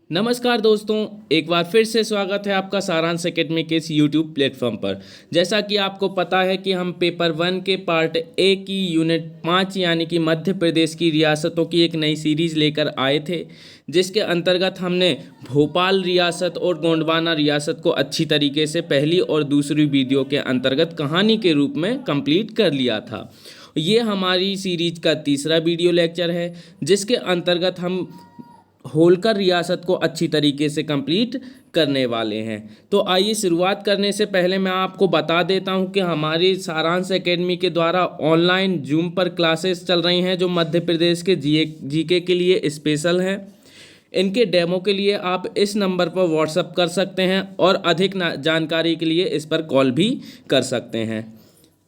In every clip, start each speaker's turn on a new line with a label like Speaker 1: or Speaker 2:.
Speaker 1: नमस्कार दोस्तों, एक बार फिर से स्वागत है आपका सारांश एकेडमी के इस यूट्यूब प्लेटफॉर्म पर। जैसा कि आपको पता है कि हम पेपर 1 के पार्ट ए की यूनिट 5 यानी कि मध्य प्रदेश की रियासतों की एक नई सीरीज़ लेकर आए थे, जिसके अंतर्गत हमने भोपाल रियासत और गोंडवाना रियासत को अच्छी तरीके से पहली और दूसरी वीडियो के अंतर्गत कहानी के रूप में कंप्लीट कर लिया था। ये हमारी सीरीज का तीसरा वीडियो लेक्चर है, जिसके अंतर्गत हम होलकर रियासत को अच्छी तरीके से कंप्लीट करने वाले हैं। तो आइए शुरुआत करने से पहले मैं आपको बता देता हूं कि हमारी सारांश एकेडमी के द्वारा ऑनलाइन जूम पर क्लासेस चल रही हैं, जो मध्य प्रदेश के जीके के लिए स्पेशल हैं। इनके डेमो के लिए आप इस नंबर पर व्हाट्सअप कर सकते हैं और अधिक जानकारी के लिए इस पर कॉल भी कर सकते हैं।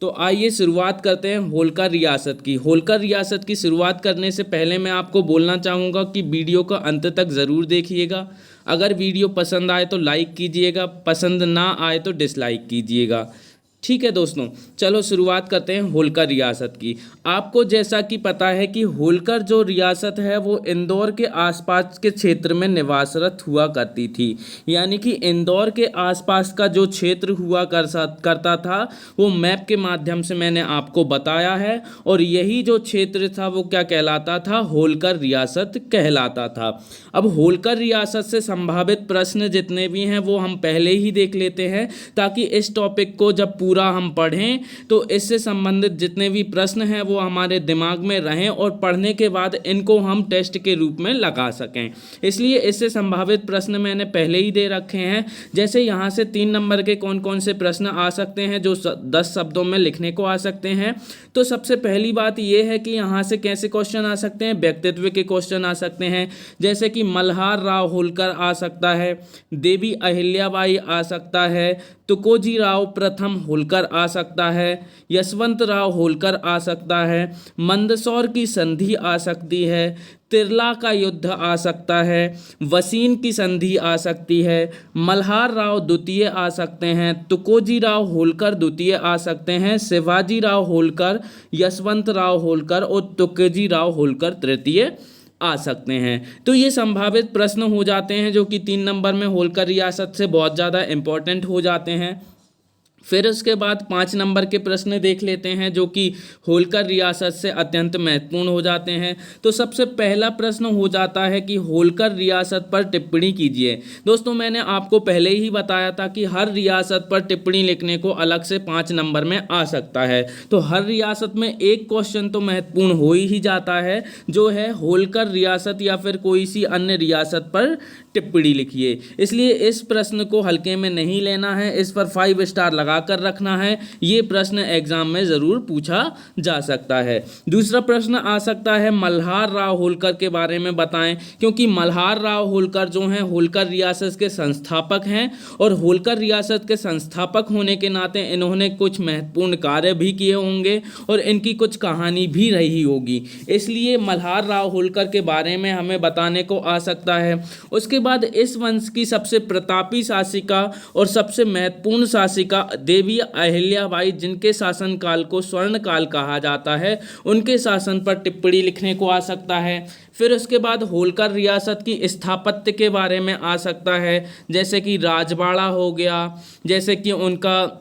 Speaker 1: तो आइए शुरुआत करते हैं होलकर रियासत की। होलकर रियासत की शुरुआत करने से पहले मैं आपको बोलना चाहूँगा कि वीडियो को अंत तक ज़रूर देखिएगा। अगर वीडियो पसंद आए तो लाइक कीजिएगा, पसंद ना आए तो डिसलाइक कीजिएगा। ठीक है दोस्तों, चलो शुरुआत करते हैं होलकर रियासत की। आपको जैसा कि पता है कि होलकर जो रियासत है वो इंदौर के आसपास के क्षेत्र में निवासरत हुआ करती थी। यानी कि इंदौर के आसपास का जो क्षेत्र हुआ करता था वो मैप के माध्यम से मैंने आपको बताया है, और यही जो क्षेत्र था वो क्या कहलाता था, होलकर रियासत कहलाता था। अब होलकर रियासत से संभावित प्रश्न जितने भी हैं वो हम पहले ही देख लेते हैं, ताकि इस टॉपिक को जब पूरा हम पढ़ें तो इससे संबंधित जितने भी प्रश्न हैं वो हमारे दिमाग में रहें और पढ़ने के बाद इनको हम टेस्ट के रूप में लगा सकें। इसलिए इससे संभावित प्रश्न मैंने पहले ही दे रखे हैं। जैसे यहाँ से 3 नंबर के कौन कौन से प्रश्न आ सकते हैं जो 10 शब्दों में लिखने को आ सकते हैं। तो सबसे पहली बात यह है कि यहाँ से कैसे क्वेश्चन आ सकते हैं, व्यक्तित्व के क्वेश्चन आ सकते हैं। जैसे कि मल्हार राव होलकर आ सकता है, देवी अहिल्याबाई आ सकता है, तुकोजी राव प्रथम होलकर आ सकता है, यशवंत राव होलकर आ सकता है, मंदसौर की संधि आ सकती है, तिरला का युद्ध आ सकता है, वसीन की संधि आ सकती है, मल्हार राव द्वितीय आ सकते हैं, तुकोजी राव होलकर द्वितीय आ सकते हैं, शिवाजी राव होलकर, यशवंत राव होलकर और तुकोजी राव होलकर तृतीय आ सकते हैं। तो ये संभावित प्रश्न हो जाते हैं जो कि 3 नंबर में होलकर रियासत से बहुत ज़्यादा इम्पोर्टेंट हो जाते हैं। फिर उसके बाद 5 नंबर के प्रश्न देख लेते हैं जो कि होलकर रियासत से अत्यंत महत्वपूर्ण हो जाते हैं। तो सबसे पहला प्रश्न हो जाता है कि होलकर रियासत पर टिप्पणी कीजिए। दोस्तों, मैंने आपको पहले ही बताया था कि हर रियासत पर टिप्पणी लिखने को अलग से 5 नंबर में आ सकता है। तो हर रियासत में एक क्वेश्चन तो महत्वपूर्ण हो ही जाता है, जो है होलकर रियासत या फिर कोई सी अन्य रियासत पर टिप्पणी लिखिए। इसलिए इस प्रश्न को हल्के में नहीं लेना है, इस पर 5 स्टार लगा कर रखना है। ये प्रश्न एग्जाम में ज़रूर पूछा जा सकता है। दूसरा प्रश्न आ सकता है मल्हार राव होलकर के बारे में बताएं, क्योंकि मल्हार राव होलकर जो हैं होलकर रियासत के संस्थापक हैं, और होलकर रियासत के संस्थापक होने के नाते इन्होंने कुछ महत्वपूर्ण कार्य भी किए होंगे और इनकी कुछ कहानी भी रही होगी। इसलिए मल्हार राव होलकर के बारे में हमें बताने को आ सकता है। उसके बाद इस वंश की सबसे प्रतापी शासिका और सबसे महत्वपूर्ण शासिका देवी अहिल्याबाई, जिनके शासनकाल को स्वर्णकाल कहा जाता है, उनके शासन पर टिप्पणी लिखने को आ सकता है। फिर उसके बाद होलकर रियासत की स्थापत्य के बारे में आ सकता है, जैसे कि राजवाड़ा हो गया, जैसे कि उनका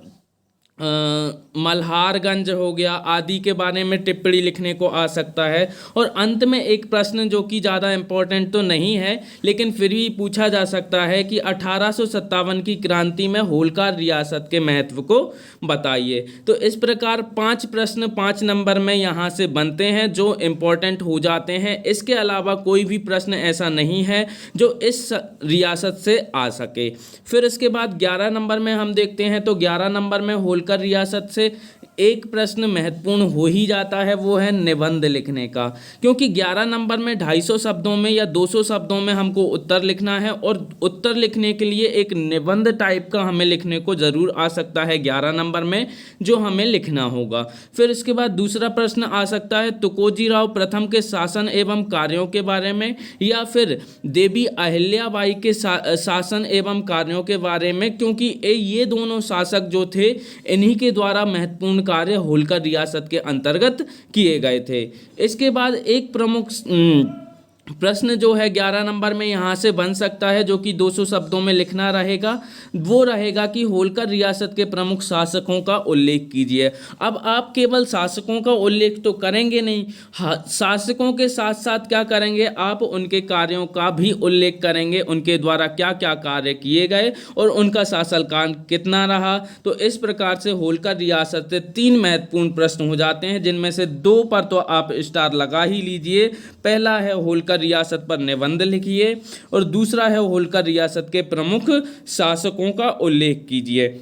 Speaker 1: मल्हारगंज हो गया, आदि के बारे में टिप्पणी लिखने को आ सकता है। और अंत में एक प्रश्न जो कि ज़्यादा इम्पोर्टेंट तो नहीं है लेकिन फिर भी पूछा जा सकता है कि 1857 की क्रांति में होलकर रियासत के महत्व को बताइए। तो इस प्रकार 5 प्रश्न 5 नंबर में यहाँ से बनते हैं जो इम्पोर्टेंट हो जाते हैं। इसके अलावा कोई भी प्रश्न ऐसा नहीं है जो इस रियासत से आ सके। फिर इसके बाद 11 नंबर में हम देखते हैं, तो 11 नंबर में होलकर रियासत से एक प्रश्न महत्वपूर्ण हो ही जाता है, वो है निबंध लिखने का। क्योंकि 11 नंबर में 250 शब्दों में या 200 शब्दों में हमको उत्तर लिखना है, और उत्तर लिखने के लिए एक निबंध टाइप का हमें लिखने को ज़रूर आ सकता है 11 नंबर में, जो हमें लिखना होगा। फिर इसके बाद दूसरा प्रश्न आ सकता है तुकोजी राव प्रथम के शासन एवं कार्यों के बारे में, या फिर देवी अहिल्याबाई के शासन एवं कार्यों के बारे में, क्योंकि ये दोनों शासक जो थे इन्हीं के द्वारा महत्वपूर्ण कार्य होलकर रियासत के अंतर्गत किए गए थे। इसके बाद एक प्रमुख प्रश्न जो है 11 नंबर में यहाँ से बन सकता है, जो कि 200 शब्दों में लिखना रहेगा। वो रहेगा कि होलकर रियासत के प्रमुख शासकों का उल्लेख कीजिए। अब आप केवल शासकों का उल्लेख तो करेंगे नहीं, शासकों के साथ साथ क्या करेंगे, आप उनके कार्यों का भी उल्लेख करेंगे, उनके द्वारा क्या क्या कार्य किए गए और उनका शासनकाल कितना रहा। तो इस प्रकार से होलकर रियासत से 3 महत्वपूर्ण प्रश्न हो जाते हैं, जिनमें से 2 पर तो आप स्टार लगा ही लीजिए। पहला है होलकर रियासत पर निबंध लिखिए और दूसरा है होलकर रियासत के प्रमुख शासकों का उल्लेख कीजिए।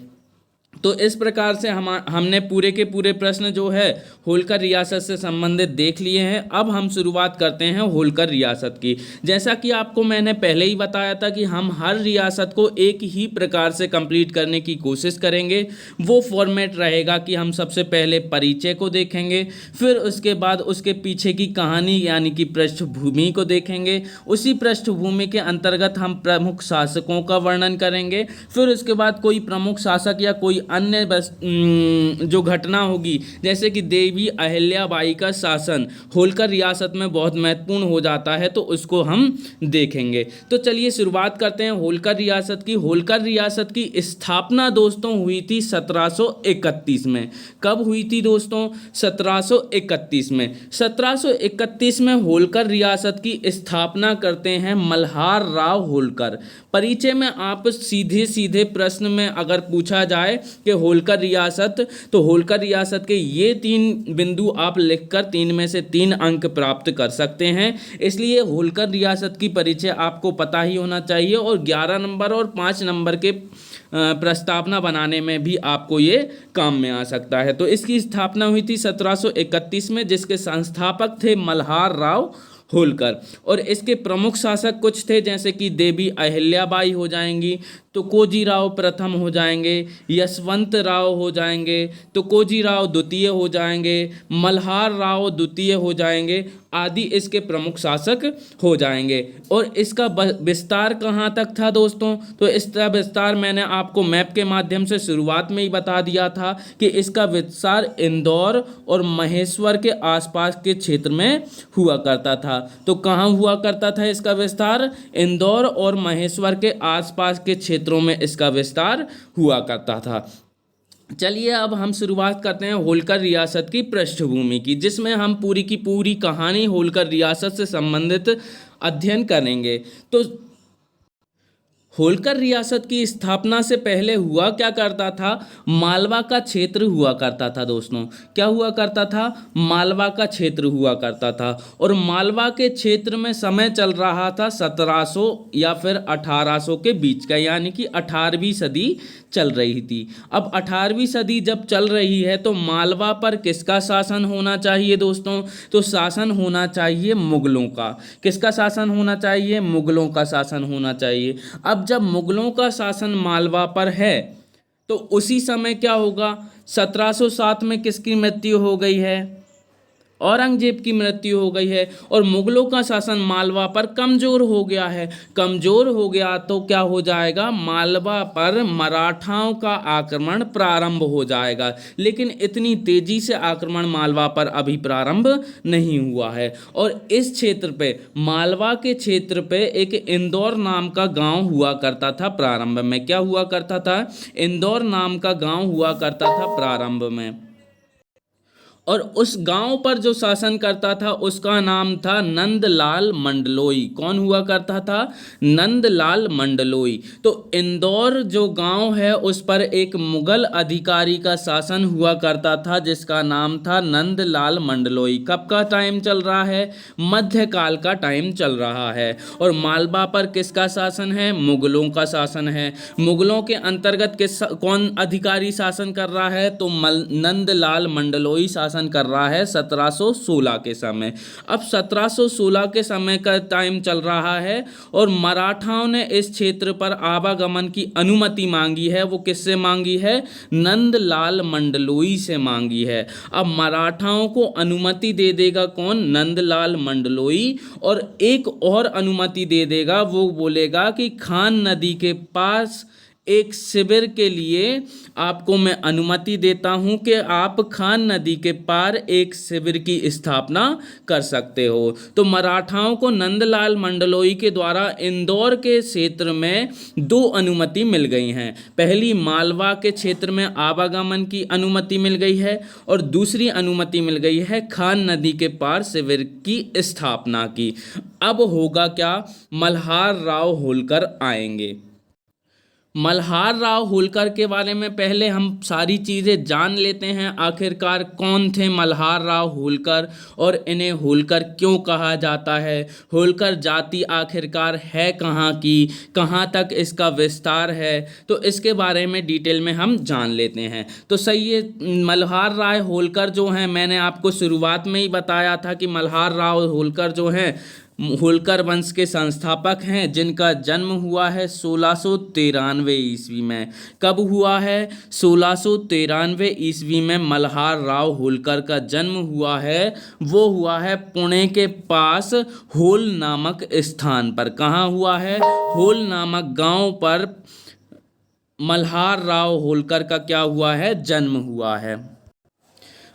Speaker 1: तो इस प्रकार से हमने पूरे के पूरे प्रश्न जो है होलकर रियासत से संबंधित देख लिए हैं। अब हम शुरुआत करते हैं होलकर रियासत की। जैसा कि आपको मैंने पहले ही बताया था कि हम हर रियासत को एक ही प्रकार से कंप्लीट करने की कोशिश करेंगे। वो फॉर्मेट रहेगा कि हम सबसे पहले परिचय को देखेंगे, फिर उसके बाद उसके पीछे की कहानी यानी कि पृष्ठभूमि को देखेंगे। उसी पृष्ठभूमि के अंतर्गत हम प्रमुख शासकों का वर्णन करेंगे, फिर उसके बाद कोई प्रमुख शासक या कोई अन्य जो घटना होगी, जैसे कि देवी अहिल्याबाई का शासन होलकर रियासत में बहुत महत्वपूर्ण हो जाता है, तो उसको हम देखेंगे। तो चलिए शुरुआत करते हैं होलकर रियासत की। होलकर रियासत की स्थापना दोस्तों हुई थी 1731 में। कब हुई थी दोस्तों? 1731 में। 1731 में होलकर रियासत की स्थापना करते हैं मल्हार राव होलकर। परिचय में आप सीधे सीधे प्रश्न में अगर पूछा जाए कि होलकर रियासत, तो होलकर रियासत के ये 3 बिंदु आप लिखकर 3 में से 3 अंक प्राप्त कर सकते हैं। इसलिए होलकर रियासत की परिचय आपको पता ही होना चाहिए और 11 नंबर और 5 नंबर के प्रस्तावना बनाने में भी आपको ये काम में आ सकता है। तो इसकी स्थापना हुई थी 1731 में, जिसके संस्थापक थे मल्हार राव होलकर और इसके प्रमुख शासक कुछ थे, जैसे कि देवी अहिल्याबाई हो जाएंगी, तो कोजीराव प्रथम हो जाएंगे, यशवंत राव हो जाएंगे, तो कोजीराव द्वितीय हो जाएंगे, मल्हार राव द्वितीय हो जाएंगे आदि इसके प्रमुख शासक हो जाएंगे। और इसका विस्तार कहाँ तक था दोस्तों? तो इसका विस्तार मैंने आपको मैप के माध्यम से शुरुआत में ही बता दिया था कि इसका विस्तार इंदौर और महेश्वर के आसपास के क्षेत्र में हुआ करता था। तो कहाँ हुआ करता था इसका विस्तार? इंदौर और महेश्वर के आसपास के क्षेत्रों में इसका विस्तार हुआ करता था। चलिए अब हम शुरुआत करते हैं होलकर रियासत की पृष्ठभूमि की, जिसमें हम पूरी की पूरी कहानी होलकर रियासत से संबंधित अध्ययन करेंगे। तो होलकर रियासत की स्थापना से पहले हुआ क्या करता था? मालवा का क्षेत्र हुआ करता था दोस्तों। क्या हुआ करता था? मालवा का क्षेत्र हुआ करता था और मालवा के क्षेत्र में समय चल रहा था 1700 या फिर 1800 के बीच का, यानी कि 18वीं सदी चल रही थी। अब 18वीं सदी जब चल रही है तो मालवा पर किसका शासन होना चाहिए दोस्तों? तो शासन होना चाहिए मुगलों का। किसका शासन होना चाहिए? मुगलों का शासन होना चाहिए। अब जब मुगलों का शासन मालवा पर है तो उसी समय क्या होगा? 1707 में किसकी मृत्यु हो गई है? औरंगजेब की मृत्यु हो गई है और मुगलों का शासन मालवा पर कमज़ोर हो गया है। कमज़ोर हो गया तो क्या हो जाएगा? मालवा पर मराठाओं का आक्रमण प्रारंभ हो जाएगा, लेकिन इतनी तेज़ी से आक्रमण मालवा पर अभी प्रारंभ नहीं हुआ है। और इस क्षेत्र पे, मालवा के क्षेत्र पे एक इंदौर नाम का गांव हुआ करता था प्रारंभ में। क्या हुआ करता था? इंदौर नाम का गांव हुआ करता था प्रारंभ में। और उस गांव पर जो शासन करता था उसका नाम था नंदलाल मंडलोई। कौन हुआ करता था? नंदलाल मंडलोई। तो इंदौर जो गांव है उस पर एक मुगल अधिकारी का शासन हुआ करता था जिसका नाम था नंदलाल मंडलोई। कब का टाइम चल रहा है? मध्यकाल का टाइम चल रहा है। और मालवा पर किसका शासन है? मुगलों का शासन है। मुगलों के अंतर्गत कौन अधिकारी शासन कर रहा है? तो नंदलाल मंडलोई शासन कर रहा है 1716 के समय। अब 1716 के समय का टाइम चल रहा है और मराठाओं ने इस क्षेत्र पर आवागमन की अनुमति मांगी है। वो किससे मांगी है? नंदलाल मंडलोई से मांगी है। अब मराठाओं को अनुमति दे देगा कौन? नंदलाल मंडलोई। और एक और अनुमति दे देगा, वो बोलेगा कि खान नदी के पास एक शिविर के लिए आपको मैं अनुमति देता हूं कि आप खान नदी के पार एक शिविर की स्थापना कर सकते हो। तो मराठाओं को नंदलाल मंडलोई के द्वारा इंदौर के क्षेत्र में 2 अनुमति मिल गई हैं। पहली मालवा के क्षेत्र में आवागमन की अनुमति मिल गई है और दूसरी अनुमति मिल गई है खान नदी के पार शिविर की स्थापना की। अब होगा क्या, मल्हार राव होलकर आएंगे। मल्हार राव होलकर के बारे में पहले हम सारी चीज़ें जान लेते हैं। आखिरकार कौन थे मल्हार राव होलकर और इन्हें होलकर क्यों कहा जाता है, होलकर जाति आखिरकार है कहाँ की, कहाँ तक इसका विस्तार है, तो इसके बारे में डिटेल में हम जान लेते हैं। तो सही है, मल्हार राव होलकर जो हैं, मैंने आपको शुरुआत में ही बताया था कि मल्हार राव होलकर जो हैं होलकर वंश के संस्थापक हैं, जिनका जन्म हुआ है 1693 ईस्वी में। कब हुआ है? 1693 ईस्वी में मल्हार राव होलकर का जन्म हुआ है। वो हुआ है पुणे के पास होल नामक स्थान पर। कहाँ हुआ है? होल नामक गांव पर मल्हार राव होलकर का क्या हुआ है? जन्म हुआ है।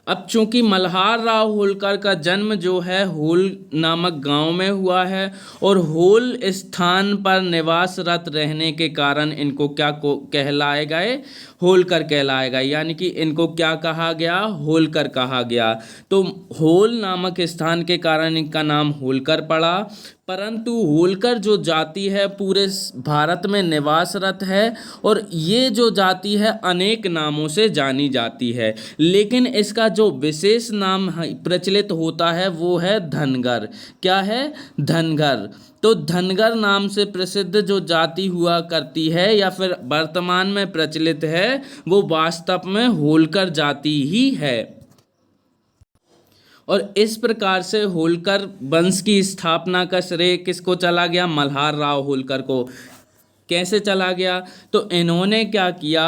Speaker 1: अब चूंकि मल्हार राव होलकर का जन्म जो है होल नामक गांव में हुआ है और होल स्थान पर निवासरत रहने के कारण इनको क्या कहलाए गए? होलकर कहलाए गए, यानी कि इनको क्या कहा गया? होलकर कहा गया। तो होल नामक स्थान के कारण इनका नाम होलकर पड़ा। परंतु होलकर जो जाति है पूरे भारत में निवासरत है और ये जो जाति है अनेक नामों से जानी जाती है, लेकिन इसका जो विशेष नाम प्रचलित होता है वो है धनगर। क्या है? धनगर। तो धनगर नाम से प्रसिद्ध जो जाति हुआ करती है या फिर वर्तमान में प्रचलित है वो वास्तव में होलकर जाति ही है। और इस प्रकार से होलकर वंश की स्थापना का श्रेय किसको चला गया? मल्हार राव होलकर को। कैसे चला गया? तो इन्होंने क्या किया,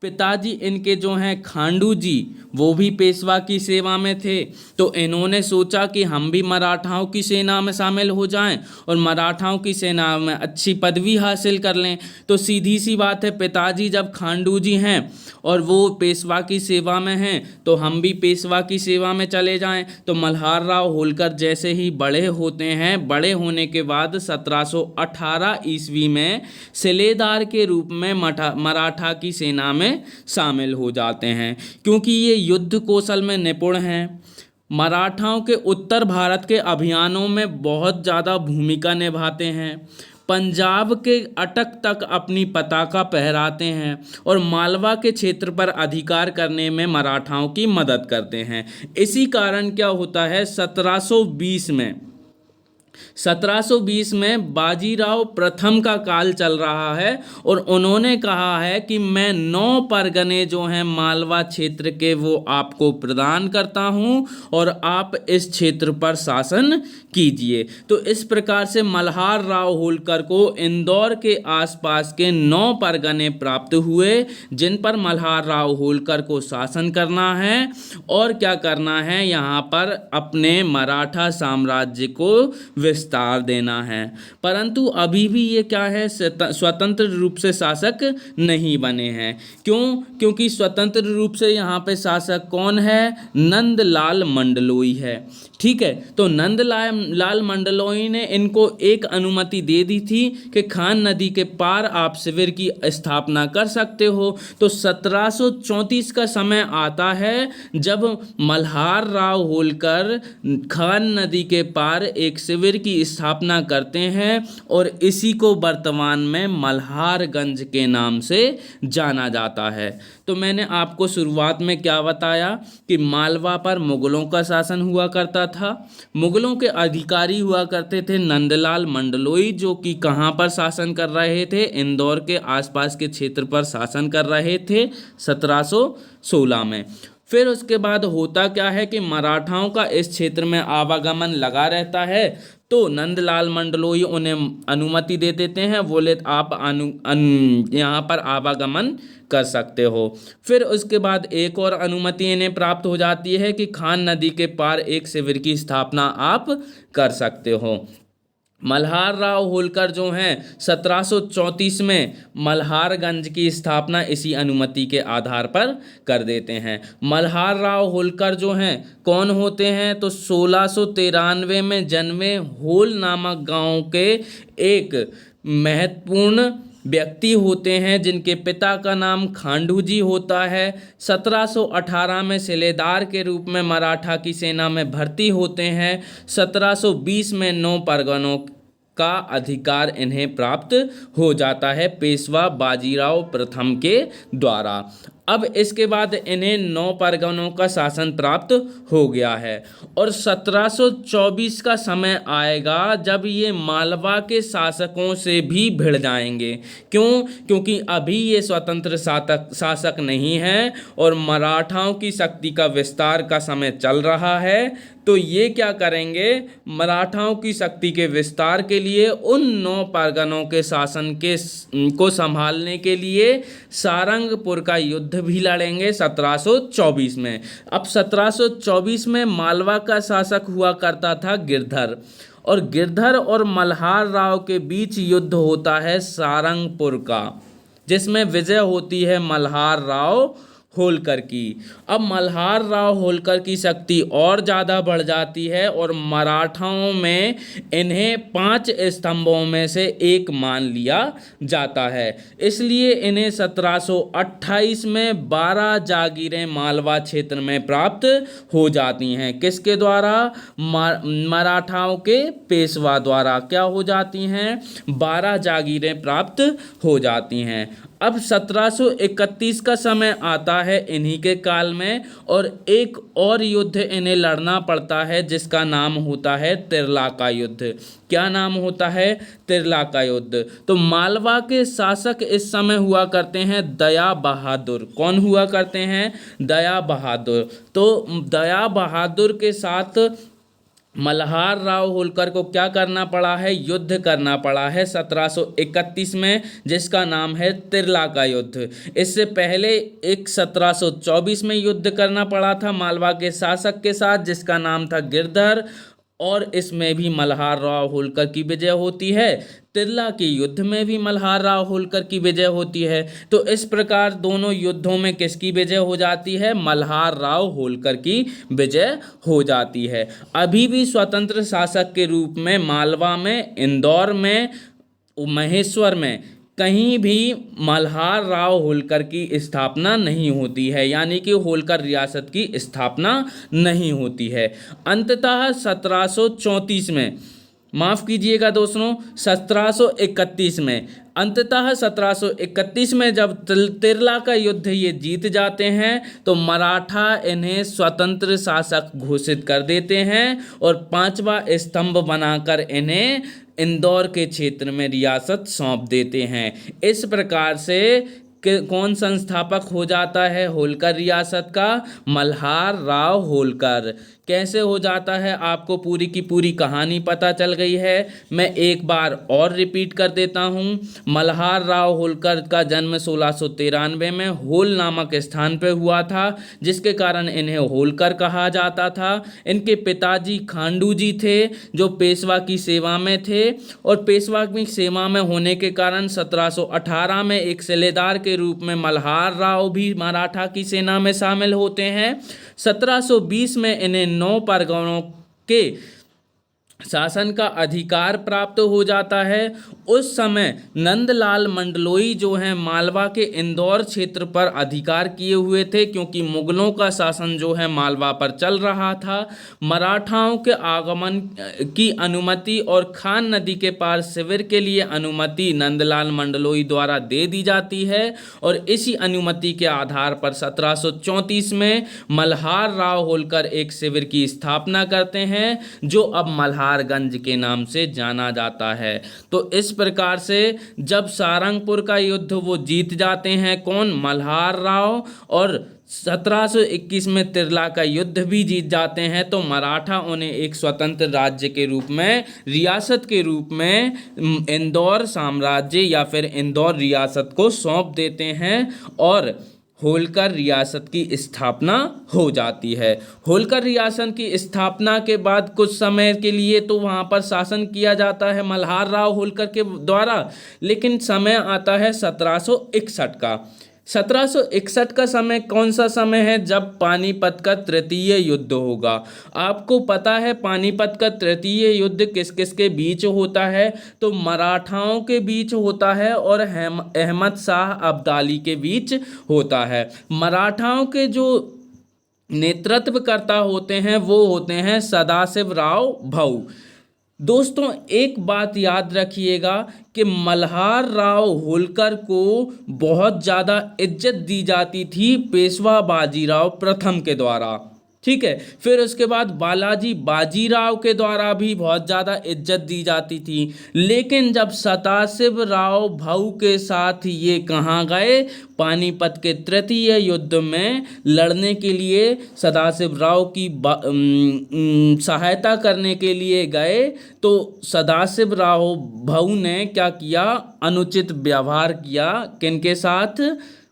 Speaker 1: पिताजी इनके जो हैं खांडू जी वो भी पेशवा की सेवा में थे, तो इन्होंने सोचा कि हम भी मराठाओं की सेना में शामिल हो जाएं और मराठाओं की सेना में अच्छी पदवी हासिल कर लें। तो सीधी सी बात है, पिताजी जब खांडू जी हैं और वो पेशवा की सेवा में हैं तो हम भी पेशवा की सेवा में चले जाएं। तो मल्हार राव होलकर जैसे ही बड़े होते हैं, बड़े होने के बाद 1718 ईस्वी में सिलेदार के रूप में मराठा की सेना में शामिल हो जाते हैं। क्योंकि ये युद्ध कौशल में निपुण हैं, मराठाओं के उत्तर भारत के अभियानों में बहुत ज़्यादा भूमिका निभाते हैं, पंजाब के अटक तक अपनी पताका फहराते हैं और मालवा के क्षेत्र पर अधिकार करने में मराठाओं की मदद करते हैं। इसी कारण क्या होता है, 1720 में बाजीराव प्रथम का काल चल रहा है और उन्होंने कहा है कि मैं 9 परगने जो हैं मालवा क्षेत्र के वो आपको प्रदान करता हूं और आप इस क्षेत्र पर शासन कीजिए। तो इस प्रकार से मल्हार राव होलकर को इंदौर के आसपास के 9 परगने प्राप्त हुए, जिन पर मल्हार राव होलकर को शासन करना है और क्या करना है, यहाँ पर अपने मराठा साम्राज्य को विस्तार देना है। परंतु अभी भी ये क्या है, स्वतंत्र रूप से शासक नहीं बने हैं। क्यों? क्योंकि स्वतंत्र रूप से यहाँ पे शासक कौन है? नंदलाल मंडलोई है। ठीक है, तो नंदलाल मंडलोई ने इनको एक अनुमति दे दी थी कि खान नदी के पार आप शिविर की स्थापना कर सकते हो। तो 1734 का समय आता है जब मल्हार राव होलकर खान नदी के पार एक शिविर की स्थापना करते हैं और इसी को वर्तमान में मल्हारगंज के नाम से जाना जाता है। तो मैंने आपको शुरुआत में क्या बताया कि मालवा पर मुगलों का शासन हुआ करता था। मुगलों के अधिकारी हुआ करते थे नंदलाल मंडलोई, जो कि कहाँ पर शासन कर रहे थे? इंदौर के आसपास के क्षेत्र पर शासन कर रहे थे 1716 में। फिर उसके बाद होता क्या है कि मराठाओं का इस क्षेत्र में आवागमन लगा रहता है, तो नंदलाल मंडलोई उन्हें अनुमति दे देते हैं, बोले आप यहाँ पर आवागमन कर सकते हो। फिर उसके बाद एक और अनुमति इन्हें प्राप्त हो जाती है कि खान नदी के पार एक शिविर की स्थापना आप कर सकते हो। मल्हार राव होलकर जो हैं 1734 में मल्हारगंज की स्थापना इसी अनुमति के आधार पर कर देते हैं। मल्हार राव होलकर जो हैं कौन होते हैं, तो 1693 में जन्मे होल नामक गांव के एक महत्वपूर्ण व्यक्ति होते हैं, जिनके पिता का नाम खांडू जी होता है। 1718 में सिलेदार के रूप में मराठा की सेना में भर्ती होते हैं। 1720 में 9 परगनों का अधिकार इन्हें प्राप्त हो जाता है पेशवा बाजीराव प्रथम के द्वारा। अब इसके बाद इन्हें 9 परगनों का शासन प्राप्त हो गया है और 1724 का समय आएगा जब ये मालवा के शासकों से भी भिड़ जाएंगे। क्यों? क्योंकि अभी ये स्वतंत्र शासक नहीं हैं और मराठाओं की शक्ति का विस्तार का समय चल रहा है। तो ये क्या करेंगे, मराठाओं की शक्ति के विस्तार के लिए उन 9 परगनों के शासन को संभालने के लिए सारंगपुर का युद्ध भी लड़ेंगे 1724 में। अब 1724 में मालवा का शासक हुआ करता था गिरधर, और गिरधर और मल्हार राव के बीच युद्ध होता है सारंगपुर का, जिसमें विजय होती है मल्हार राव होलकर की। अब मल्हार राव होलकर की शक्ति और ज़्यादा बढ़ जाती है और मराठाओं में इन्हें 5 स्तंभों में से एक मान लिया जाता है। इसलिए इन्हें 1728 में 12 जागीरें मालवा क्षेत्र में प्राप्त हो जाती हैं। किसके द्वारा? मराठाओं के पेशवा द्वारा क्या हो जाती हैं? 12 जागीरें प्राप्त हो जाती हैं। अब 1731 का समय आता है इन्हीं के काल में, और एक और युद्ध इन्हें लड़ना पड़ता है जिसका नाम होता है तिरला का युद्ध। क्या नाम होता है? तिरला का युद्ध। तो मालवा के शासक इस समय हुआ करते हैं दया बहादुर। कौन हुआ करते हैं? दया बहादुर। तो दया बहादुर के साथ मल्हार राव होलकर को क्या करना पड़ा है? युद्ध करना पड़ा है 1731 में, जिसका नाम है तिरला का युद्ध। इससे पहले एक 1724 में युद्ध करना पड़ा था मालवा के शासक के साथ, जिसका नाम था गिरधर, और इसमें भी मल्हार राव होलकर की विजय होती है। तिरला के युद्ध में भी मल्हार राव होलकर की विजय होती है। तो इस प्रकार दोनों युद्धों में किसकी विजय हो जाती है? मल्हार राव होलकर की विजय हो जाती है। अभी भी स्वतंत्र शासक के रूप में मालवा में, इंदौर में, महेश्वर में कहीं भी मल्हार राव होलकर की स्थापना नहीं होती है, यानी कि होलकर रियासत की स्थापना नहीं होती है। अंततः 1734 में, माफ़ कीजिएगा दोस्तों, 1731 में, अंततः 1731 में जब तिरला का युद्ध ये जीत जाते हैं तो मराठा इन्हें स्वतंत्र शासक घोषित कर देते हैं और 5वां स्तंभ बनाकर इन्हें इंदौर के क्षेत्र में रियासत सौंप देते हैं। इस प्रकार से कौन संस्थापक हो जाता है होलकर रियासत का? मल्हार राव होलकर। कैसे हो जाता है आपको पूरी की पूरी कहानी पता चल गई है। मैं एक बार और रिपीट कर देता हूँ। मल्हार राव होलकर का जन्म 1693 में होल नामक स्थान पर हुआ था, जिसके कारण इन्हें होलकर कहा जाता था। इनके पिताजी खांडू जी थे, जो पेशवा की सेवा में थे, और पेशवा की सेवा में होने के कारण 1718 में एक सिलेदार के रूप में मल्हार राव भी मराठा की सेना में शामिल होते हैं। 1720 में इन्हें 9 परगनों के शासन का अधिकार प्राप्त हो जाता है। उस समय नंदलाल मंडलोई जो हैं मालवा के इंदौर क्षेत्र पर अधिकार किए हुए थे, क्योंकि मुगलों का शासन जो है मालवा पर चल रहा था। मराठाओं के आगमन की अनुमति और खान नदी के पार शिविर के लिए अनुमति नंदलाल मंडलोई द्वारा दे दी जाती है, और इसी अनुमति के आधार पर 1734 में मल्हार राव होलकर एक शिविर की स्थापना करते हैं, जो अब मल्हारगंज के नाम से जाना जाता है। तो इस प्रकार से जब सारंगपुर का युद्ध वो जीत जाते हैं, कौन? मल्हार राव, और 1721 में तिरला का युद्ध भी जीत जाते हैं, तो मराठा उन्हें एक स्वतंत्र राज्य के रूप में, रियासत के रूप में इंदौर साम्राज्य या फिर इंदौर रियासत को सौंप देते हैं, और होलकर रियासत की स्थापना हो जाती है। होलकर रियासत की स्थापना के बाद कुछ समय के लिए तो वहाँ पर शासन किया जाता है मल्हार राव होलकर के द्वारा, लेकिन समय आता है 1761 का। 1761 का समय कौन सा समय है? जब पानीपत का तृतीय युद्ध होगा। आपको पता है पानीपत का तृतीय युद्ध किस किस के बीच होता है? तो मराठाओं के बीच होता है और अहमद शाह अब्दाली के बीच होता है। मराठाओं के जो नेतृत्वकर्ता होते हैं वो होते हैं सदाशिवराव भाऊ। दोस्तों एक बात याद रखिएगा कि मल्हार राव होलकर को बहुत ज़्यादा इज्जत दी जाती थी पेशवा बाजीराव प्रथम के द्वारा, ठीक है। फिर उसके बाद बालाजी बाजीराव के द्वारा भी बहुत ज़्यादा इज्जत दी जाती थी। लेकिन जब सदाशिव राव भाऊ के साथ ये कहाँ गए? पानीपत के तृतीय युद्ध में लड़ने के लिए सदाशिव राव की सहायता करने के लिए गए, तो सदाशिव राव भाऊ ने क्या किया? अनुचित व्यवहार किया। किनके साथ?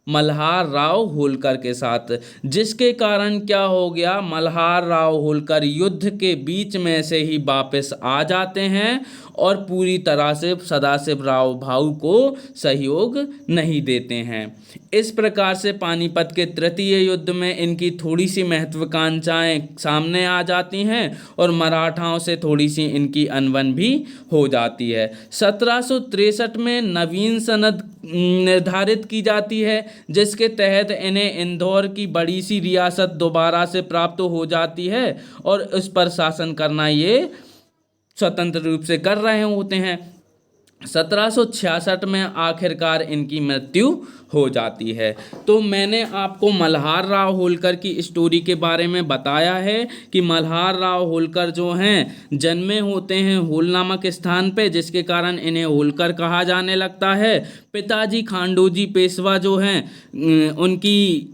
Speaker 1: मल्हार राव होलकर के साथ, जिसके कारण क्या हो गया? मल्हार राव होलकर युद्ध के बीच में से ही वापस आ जाते हैं और पूरी तरह से सदाशिव राव भाऊ को सहयोग नहीं देते हैं। इस प्रकार से पानीपत के तृतीय युद्ध में इनकी थोड़ी सी महत्वाकांक्षाएं सामने आ जाती हैं और मराठाओं से थोड़ी सी इनकी अनबन भी हो जाती है। 1763 में नवीन सनद निर्धारित की जाती है, जिसके तहत इन्हें इंदौर की बड़ी सी रियासत दोबारा से प्राप्त हो जाती है और उस पर शासन करना ये स्वतंत्र रूप से कर रहे होते हैं। 1766 में आखिरकार इनकी मृत्यु हो जाती है। तो मैंने आपको मल्हार राव होलकर की स्टोरी के बारे में बताया है कि मल्हार राव होलकर जो हैं जन्मे होते हैं होल नामक स्थान पे, जिसके कारण इन्हें होलकर कहा जाने लगता है। पिताजी खांडोजी पेशवा जो हैं उनकी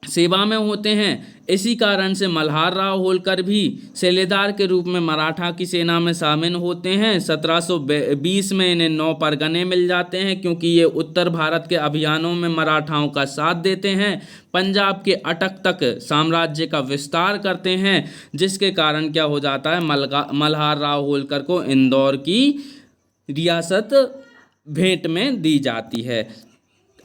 Speaker 1: सेवा में होते हैं। इसी कारण से मल्हार राव होलकर भी सेलेदार के रूप में मराठा की सेना में शामिल होते हैं। 1720 में इन्हें 9 परगने मिल जाते हैं, क्योंकि ये उत्तर भारत के अभियानों में मराठाओं का साथ देते हैं। पंजाब के अटक तक साम्राज्य का विस्तार करते हैं, जिसके कारण क्या हो जाता है? मल्हार राव होलकर को इंदौर की रियासत भेंट में दी जाती है।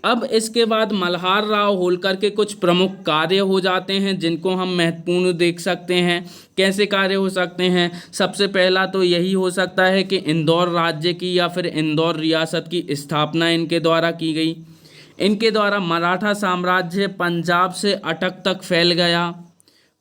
Speaker 1: अब इसके बाद मल्हार राव होलकर के कुछ प्रमुख कार्य हो जाते हैं, जिनको हम महत्वपूर्ण देख सकते हैं। कैसे कार्य हो सकते हैं? सबसे पहला तो यही हो सकता है कि इंदौर राज्य की या फिर इंदौर रियासत की स्थापना इनके द्वारा की गई। इनके द्वारा मराठा साम्राज्य पंजाब से अटक तक फैल गया।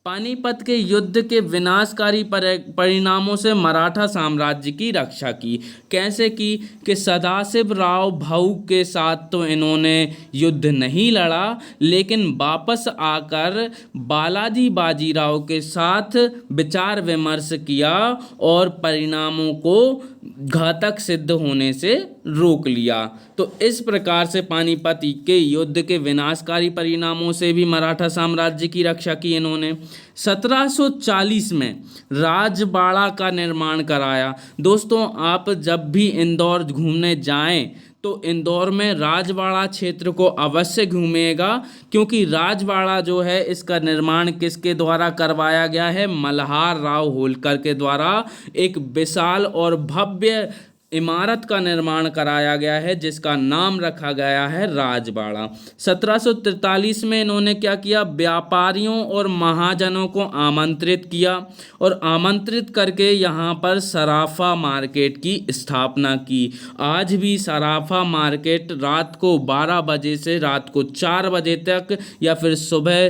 Speaker 1: पानीपत के युद्ध के विनाशकारी परिणामों से मराठा साम्राज्य की रक्षा की। कैसे की? कि सदाशिव राव भाऊ के साथ तो इन्होंने युद्ध नहीं लड़ा, लेकिन वापस आकर बालाजी बाजीराव के साथ विचार विमर्श किया और परिणामों को घातक सिद्ध होने से रोक लिया। तो इस प्रकार से पानीपत के युद्ध के विनाशकारी परिणामों से भी मराठा साम्राज्य की रक्षा की इन्होंने। 1740 में राजबाड़ा का निर्माण कराया। दोस्तों आप जब भी इंदौर घूमने जाएं तो इंदौर में राजबाड़ा क्षेत्र को अवश्य घूमिएगा, क्योंकि राजबाड़ा जो है इसका निर्माण किसके द्वारा करवाया गया है? मल्हार राव होलकर के द्वारा एक विशाल और भव्य इमारत का निर्माण कराया गया है, जिसका नाम रखा गया है राजबाड़ा। 1743 में इन्होंने क्या किया? व्यापारियों और महाजनों को आमंत्रित किया और आमंत्रित करके यहाँ पर सराफा मार्केट की स्थापना की। आज भी सराफा मार्केट रात को 12 बजे से रात को 4 बजे तक या फिर सुबह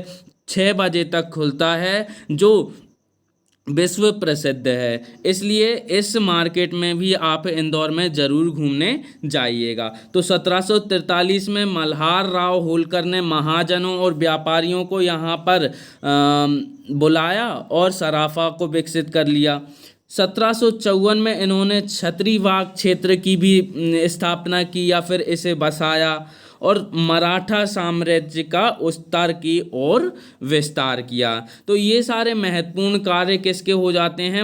Speaker 1: 6 बजे तक खुलता है, जो विश्व प्रसिद्ध है। इसलिए इस मार्केट में भी आप इंदौर में ज़रूर घूमने जाइएगा। तो 1743 में मल्हार राव होलकर ने महाजनों और व्यापारियों को यहाँ पर बुलाया और सराफा को विकसित कर लिया। 1754 में इन्होंने छत्रीबाग क्षेत्र की भी स्थापना की या फिर इसे बसाया और मराठा साम्राज्य का उत्तर की ओर विस्तार किया। तो ये सारे महत्वपूर्ण कार्य किसके हो जाते हैं?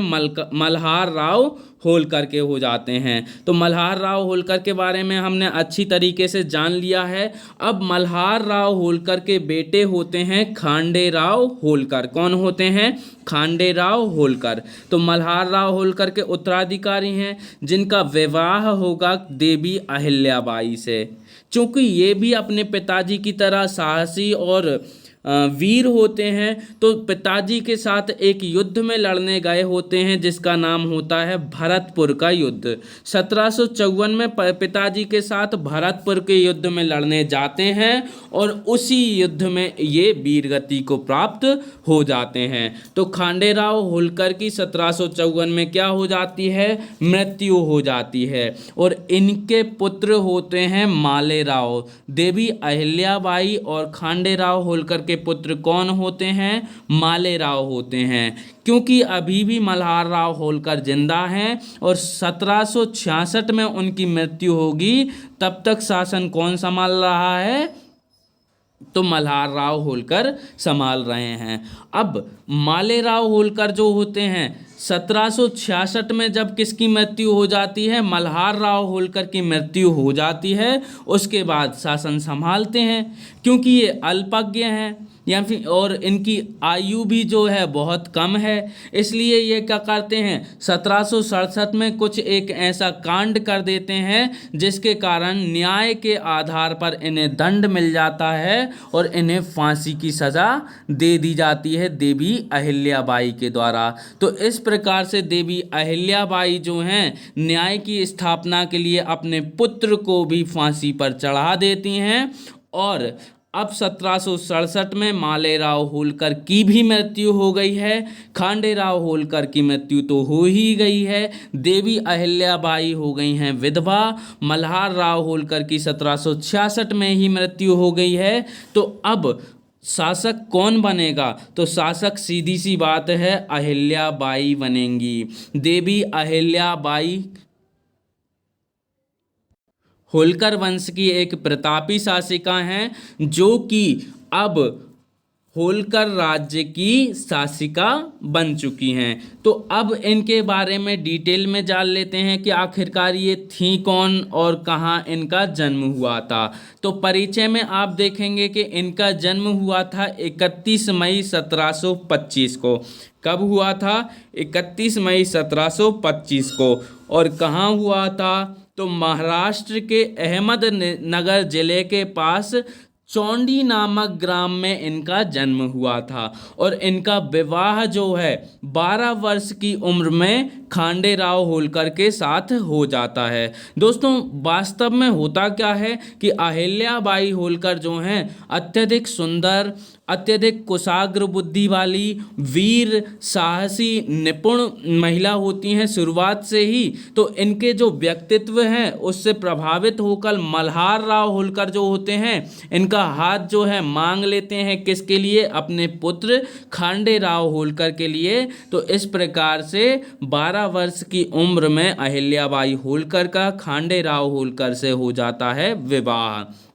Speaker 1: मल्हार राव होलकर के हो जाते हैं। तो मल्हार राव होलकर के बारे में हमने अच्छी तरीके से जान लिया है। अब मल्हार राव होलकर के बेटे होते हैं खांडे राव होलकर। कौन होते हैं? खांडे राव होलकर। तो मल्हार राव होलकर के उत्तराधिकारी हैं जिनका विवाह होगा देवी अहिल्याबाई से। चूंकि ये भी अपने पिताजी की तरह साहसी और वीर होते हैं, तो पिताजी के साथ एक युद्ध में लड़ने गए होते हैं जिसका नाम होता है भरतपुर का युद्ध। 1754 में पिताजी के साथ भरतपुर के युद्ध में लड़ने जाते हैं और उसी युद्ध में ये वीरगति को प्राप्त हो जाते हैं। तो खांडे राव होलकर की 1754 में क्या हो जाती है? मृत्यु हो जाती है। और इनके पुत्र होते हैं माले राव। देवी अहिल्याबाई और खांडे राव होलकर के पुत्र कौन होते हैं? माले राव होते हैं। क्योंकि अभी भी मल्हार राव होलकर जिंदा हैं और 1766 में उनकी मृत्यु होगी, तब तक शासन कौन संभाल रहा है? तो मल्हार राव होलकर संभाल रहे हैं। अब माले राव होलकर जो होते हैं 1766 में जब किसकी मृत्यु हो जाती है? मल्हार राव होलकर की मृत्यु हो जाती है। उसके बाद शासन संभालते हैं क्योंकि ये अल्पज्ञ हैं या फिर और इनकी आयु भी जो है बहुत कम है, इसलिए ये क्या करते हैं 1767 में कुछ एक ऐसा कांड कर देते हैं जिसके कारण न्याय के आधार पर इन्हें दंड मिल जाता है और इन्हें फांसी की सज़ा दे दी जाती है देवी अहिल्याबाई के द्वारा। तो इस प्रकार से देवी अहिल्याबाई जो हैं न्याय की स्थापना के लिए अपने पुत्र को भी फांसी पर चढ़ा देती हैं। और अब 1767 में माले राव होलकर की भी मृत्यु हो गई है। खांडे राव होलकर की मृत्यु तो हो ही गई है। देवी अहिल्याबाई हो गई हैं विधवा। मल्हार राव होलकर की 1766 में ही मृत्यु हो गई है। तो अब शासक कौन बनेगा? तो शासक सीधी सी बात है अहिल्याबाई बनेंगी। देवी अहिल्याबाई होलकर वंश की एक प्रतापी शासिका हैं जो कि अब होलकर राज्य की शासिका बन चुकी हैं। तो अब इनके बारे में डिटेल में जान लेते हैं कि आखिरकार ये थी कौन और कहाँ इनका जन्म हुआ था। तो परिचय में आप देखेंगे कि इनका जन्म हुआ था 31 मई 1725 को। कब हुआ था? 31 मई 1725 को। और कहाँ हुआ था? तो महाराष्ट्र के अहमदनगर जिले के पास चौंडी नामक ग्राम में इनका जन्म हुआ था। और इनका विवाह जो है 12 वर्ष की उम्र में खांडे राव होलकर के साथ हो जाता है। दोस्तों वास्तव में होता क्या है कि अहिल्याबाई होलकर जो हैं अत्यधिक सुंदर, अत्यधिक कुशाग्र बुद्धि वाली, वीर, साहसी, निपुण महिला होती हैं शुरुआत से ही। तो इनके जो व्यक्तित्व हैं उससे प्रभावित होकर मल्हार राव होलकर जो होते हैं इनका हाथ जो है मांग लेते हैं। किसके लिए? अपने पुत्र खांडे राव होलकर के लिए। तो इस प्रकार से 12 वर्ष की उम्र में अहिल्याबाई होलकर का खांडे राव होलकर से हो जाता है विवाह।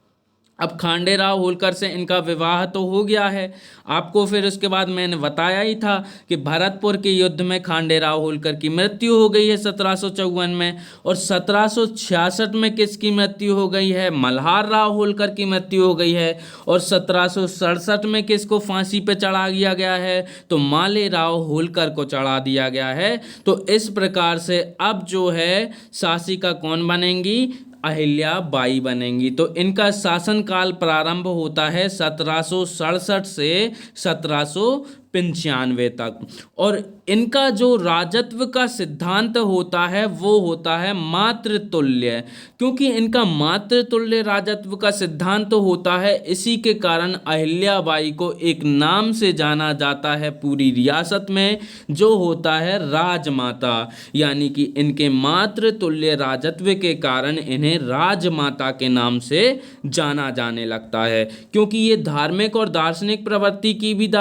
Speaker 1: अब खांडे राव होलकर से इनका विवाह तो हो गया है। आपको फिर उसके बाद मैंने बताया ही था कि भरतपुर के युद्ध में खांडे राव होलकर की मृत्यु हो गई है 1754 में। और 1766 में किसकी मृत्यु हो गई है? मल्हार राव होलकर की मृत्यु हो गई है। और 1767 में किसको फांसी पे चढ़ा दिया गया है? तो माले राव होलकर को चढ़ा दिया गया है। तो इस प्रकार से अब जो है शासिका कौन बनेंगी? अहिल्याबाई बनेंगी। तो इनका शासनकाल प्रारंभ होता है 1767 से 1795 तक। और इनका जो राजत्व का सिद्धांत होता है वो होता है मातृतुल्य। क्योंकि इनका मातृतुल्य राजत्व का सिद्धांत होता है, इसी के कारण अहिल्याबाई को एक नाम से जाना जाता है पूरी रियासत में, जो होता है राजमाता। यानी कि इनके मातृतुल्य राजत्व के कारण इन्हें राजमाता के नाम से जाना जाने लगता है। क्योंकि ये धार्मिक और दार्शनिक प्रवृत्ति की भी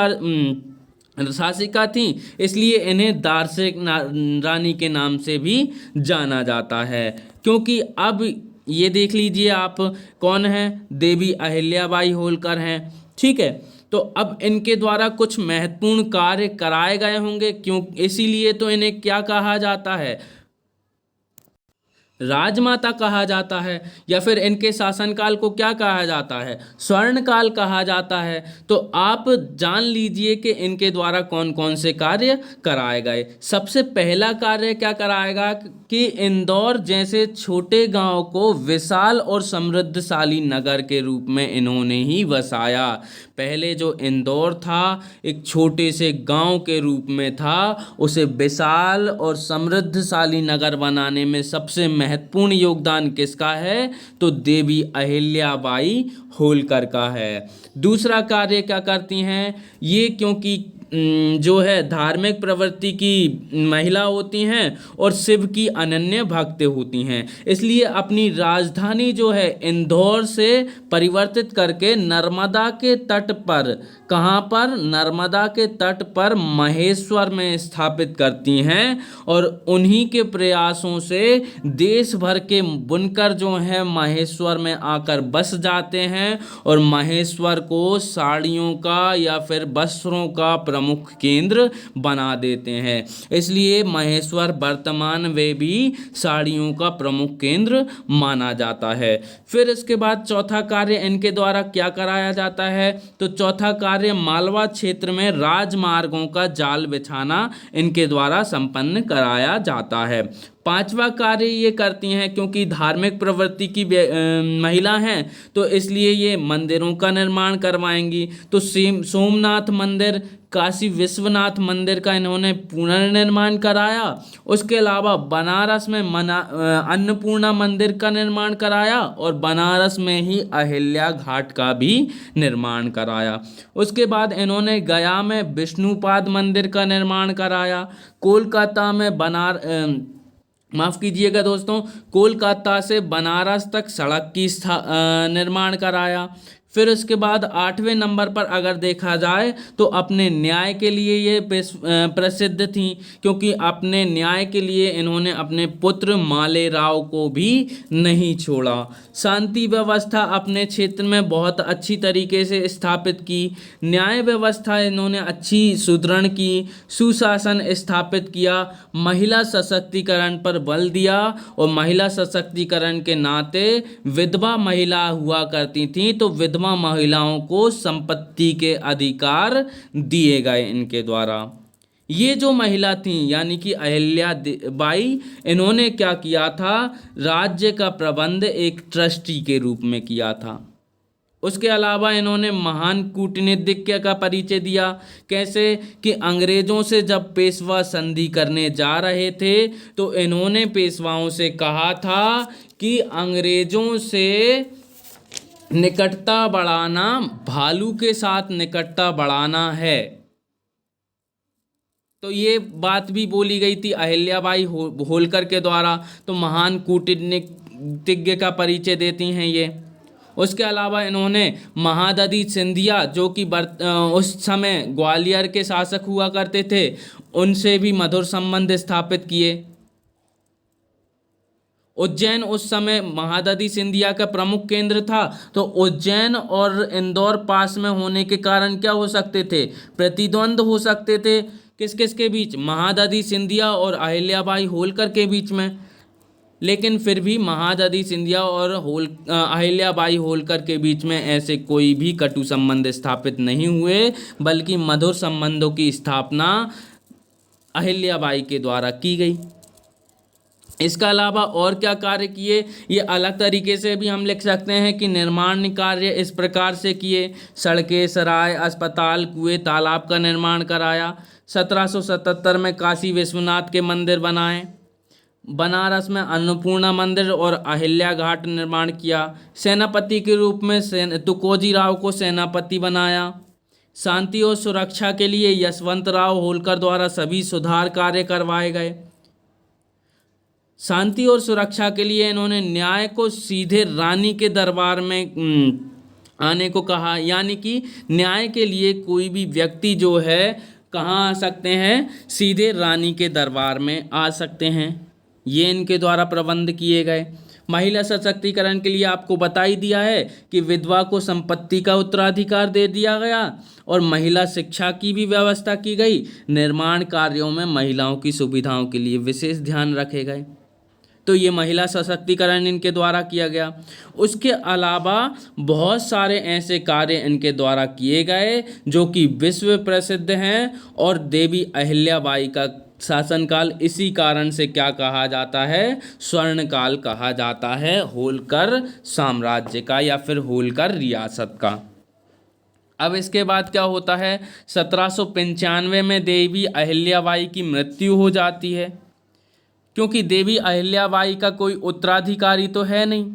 Speaker 1: शासिका थी, इसलिए इन्हें दार्शनिक रानी के नाम से भी जाना जाता है। क्योंकि अब ये देख लीजिए आप कौन है? देवी अहिल्याबाई होलकर हैं। ठीक है, तो अब इनके द्वारा कुछ महत्वपूर्ण कार्य कराए गए होंगे, क्यों इसीलिए तो इन्हें क्या कहा जाता है? राजमाता कहा जाता है, या फिर इनके शासनकाल को क्या कहा जाता है, स्वर्णकाल कहा जाता है। तो आप जान लीजिए कि इनके द्वारा कौन कौन से कार्य कराए गए। सबसे पहला कार्य क्या कराएगा कि इंदौर जैसे छोटे गांव को विशाल और समृद्धशाली नगर के रूप में इन्होंने ही बसाया। पहले जो इंदौर था एक छोटे से गांव के रूप में था, उसे विशाल और समृद्धशाली नगर बनाने में सबसे महत्वपूर्ण योगदान किसका है, तो देवी अहिल्याबाई होलकर का है। दूसरा कार्य क्या करती हैं ये, क्योंकि जो है धार्मिक प्रवृत्ति की महिला होती हैं और शिव की अनन्य भक्त होती हैं, इसलिए अपनी राजधानी जो है इंदौर से परिवर्तित करके नर्मदा के तट पर, कहाँ पर, नर्मदा के तट पर महेश्वर में स्थापित करती हैं। और उन्हीं के प्रयासों से देश भर के बुनकर जो हैं महेश्वर में आकर बस जाते हैं और महेश्वर को साड़ियों का या फिर वस्त्रों का प्रमुख केंद्र बना देते हैं। इसलिए महेश्वर वर्तमान में भी साड़ियों का प्रमुख केंद्र माना जाता है। फिर इसके बाद चौथा कार्य इनके द्वारा क्या कराया जाता है, तो चौथा कार्य मालवा क्षेत्र में राजमार्गों का जाल बिछाना इनके द्वारा संपन्न कराया जाता है। पांचवा कार्य ये करती हैं, क्योंकि धार्मिक प्रवृत्ति की महिला हैं तो इसलिए ये मंदिरों का निर्माण करवाएंगी। तो सोमनाथ मंदिर, काशी विश्वनाथ मंदिर का इन्होंने पुनर्निर्माण कराया। उसके अलावा बनारस में अन्नपूर्णा मंदिर का निर्माण कराया और बनारस में ही अहिल्या घाट का भी निर्माण कराया। उसके बाद इन्होंने गया में विष्णुपाद मंदिर का निर्माण कराया। कोलकाता में माफ़ कीजिएगा दोस्तों, कोलकाता से बनारस तक सड़क की निर्माण कराया। फिर उसके बाद 8वें नंबर पर अगर देखा जाए तो अपने न्याय के लिए ये प्रसिद्ध थी, क्योंकि अपने न्याय के लिए इन्होंने अपने पुत्र मालेराव को भी नहीं छोड़ा। शांति व्यवस्था अपने क्षेत्र में बहुत अच्छी तरीके से स्थापित की। न्याय व्यवस्था इन्होंने अच्छी सुदृढ़ की। सुशासन स्थापित किया। महिला सशक्तिकरण पर बल दिया और महिला सशक्तिकरण के नाते विधवा महिला हुआ करती थी तो विधवा महिलाओं को संपत्ति के अधिकार दिए गए इनके द्वारा। ये जो महिला थी यानी कि अहिल्याबाई, इन्होंने क्या किया था, राज्य का प्रबंध एक ट्रस्टी के रूप में किया था। उसके अलावा इन्होंने महान कूटनीतिज्ञ का परिचय दिया। कैसे कि अंग्रेजों से जब पेशवा संधि करने जा रहे थे तो इन्होंने पेशवाओं से कहा था कि अंग्रेजों से निकटता बढ़ाना भालू के साथ निकटता बढ़ाना है। तो ये बात भी बोली गई थी अहिल्याबाई होलकर के द्वारा। तो महान कूटनीतिज्ञ का परिचय देती हैं ये। उसके अलावा इन्होंने महादजी सिंधिया, जो कि उस समय ग्वालियर के शासक हुआ करते थे, उनसे भी मधुर संबंध स्थापित किए। उज्जैन उस समय महादजी सिंधिया का प्रमुख केंद्र था, तो उज्जैन और इंदौर पास में होने के कारण क्या हो सकते थे, प्रतिद्वंद हो सकते थे। किस किस के बीच, महादजी सिंधिया और अहिल्याबाई होलकर के बीच में। लेकिन फिर भी महादजी सिंधिया और अहिल्याबाई होलकर के बीच में ऐसे कोई भी कटु संबंध स्थापित नहीं हुए, बल्कि मधुर संबंधों की स्थापना अहिल्याबाई के द्वारा की गई। इसका अलावा और क्या कार्य किए, ये अलग तरीके से भी हम लिख सकते हैं कि निर्माण कार्य इस प्रकार से किए। सड़कें, सराय, अस्पताल, कुएं, तालाब का निर्माण कराया। 1777 में काशी विश्वनाथ के मंदिर बनाए। बनारस में अन्नपूर्णा मंदिर और अहिल्या घाट निर्माण किया। सेनापति के रूप में तुकोजी राव को सेनापति बनाया। शांति और सुरक्षा के लिए यशवंतराव होलकर द्वारा सभी सुधार कार्य करवाए गए। शांति और सुरक्षा के लिए इन्होंने न्याय को सीधे रानी के दरबार में आने को कहा, यानी कि न्याय के लिए कोई भी व्यक्ति जो है कहाँ आ सकते हैं, सीधे रानी के दरबार में आ सकते हैं। ये इनके द्वारा प्रबंध किए गए। महिला सशक्तिकरण के लिए आपको बता ही दिया है कि विधवा को संपत्ति का उत्तराधिकार दे दिया गया और महिला शिक्षा की भी व्यवस्था की गई। निर्माण कार्यों में महिलाओं की सुविधाओं के लिए विशेष ध्यान रखे गए। तो ये महिला सशक्तिकरण इनके द्वारा किया गया। उसके अलावा बहुत सारे ऐसे कार्य इनके द्वारा किए गए जो कि विश्व प्रसिद्ध हैं, और देवी अहिल्याबाई का शासनकाल इसी कारण से क्या कहा जाता है, स्वर्णकाल कहा जाता है, होलकर साम्राज्य का या फिर होलकर रियासत का। अब इसके बाद क्या होता है, 1795 में देवी अहिल्याबाई की मृत्यु हो जाती है, क्योंकि देवी अहिल्याबाई का कोई उत्तराधिकारी तो है नहीं।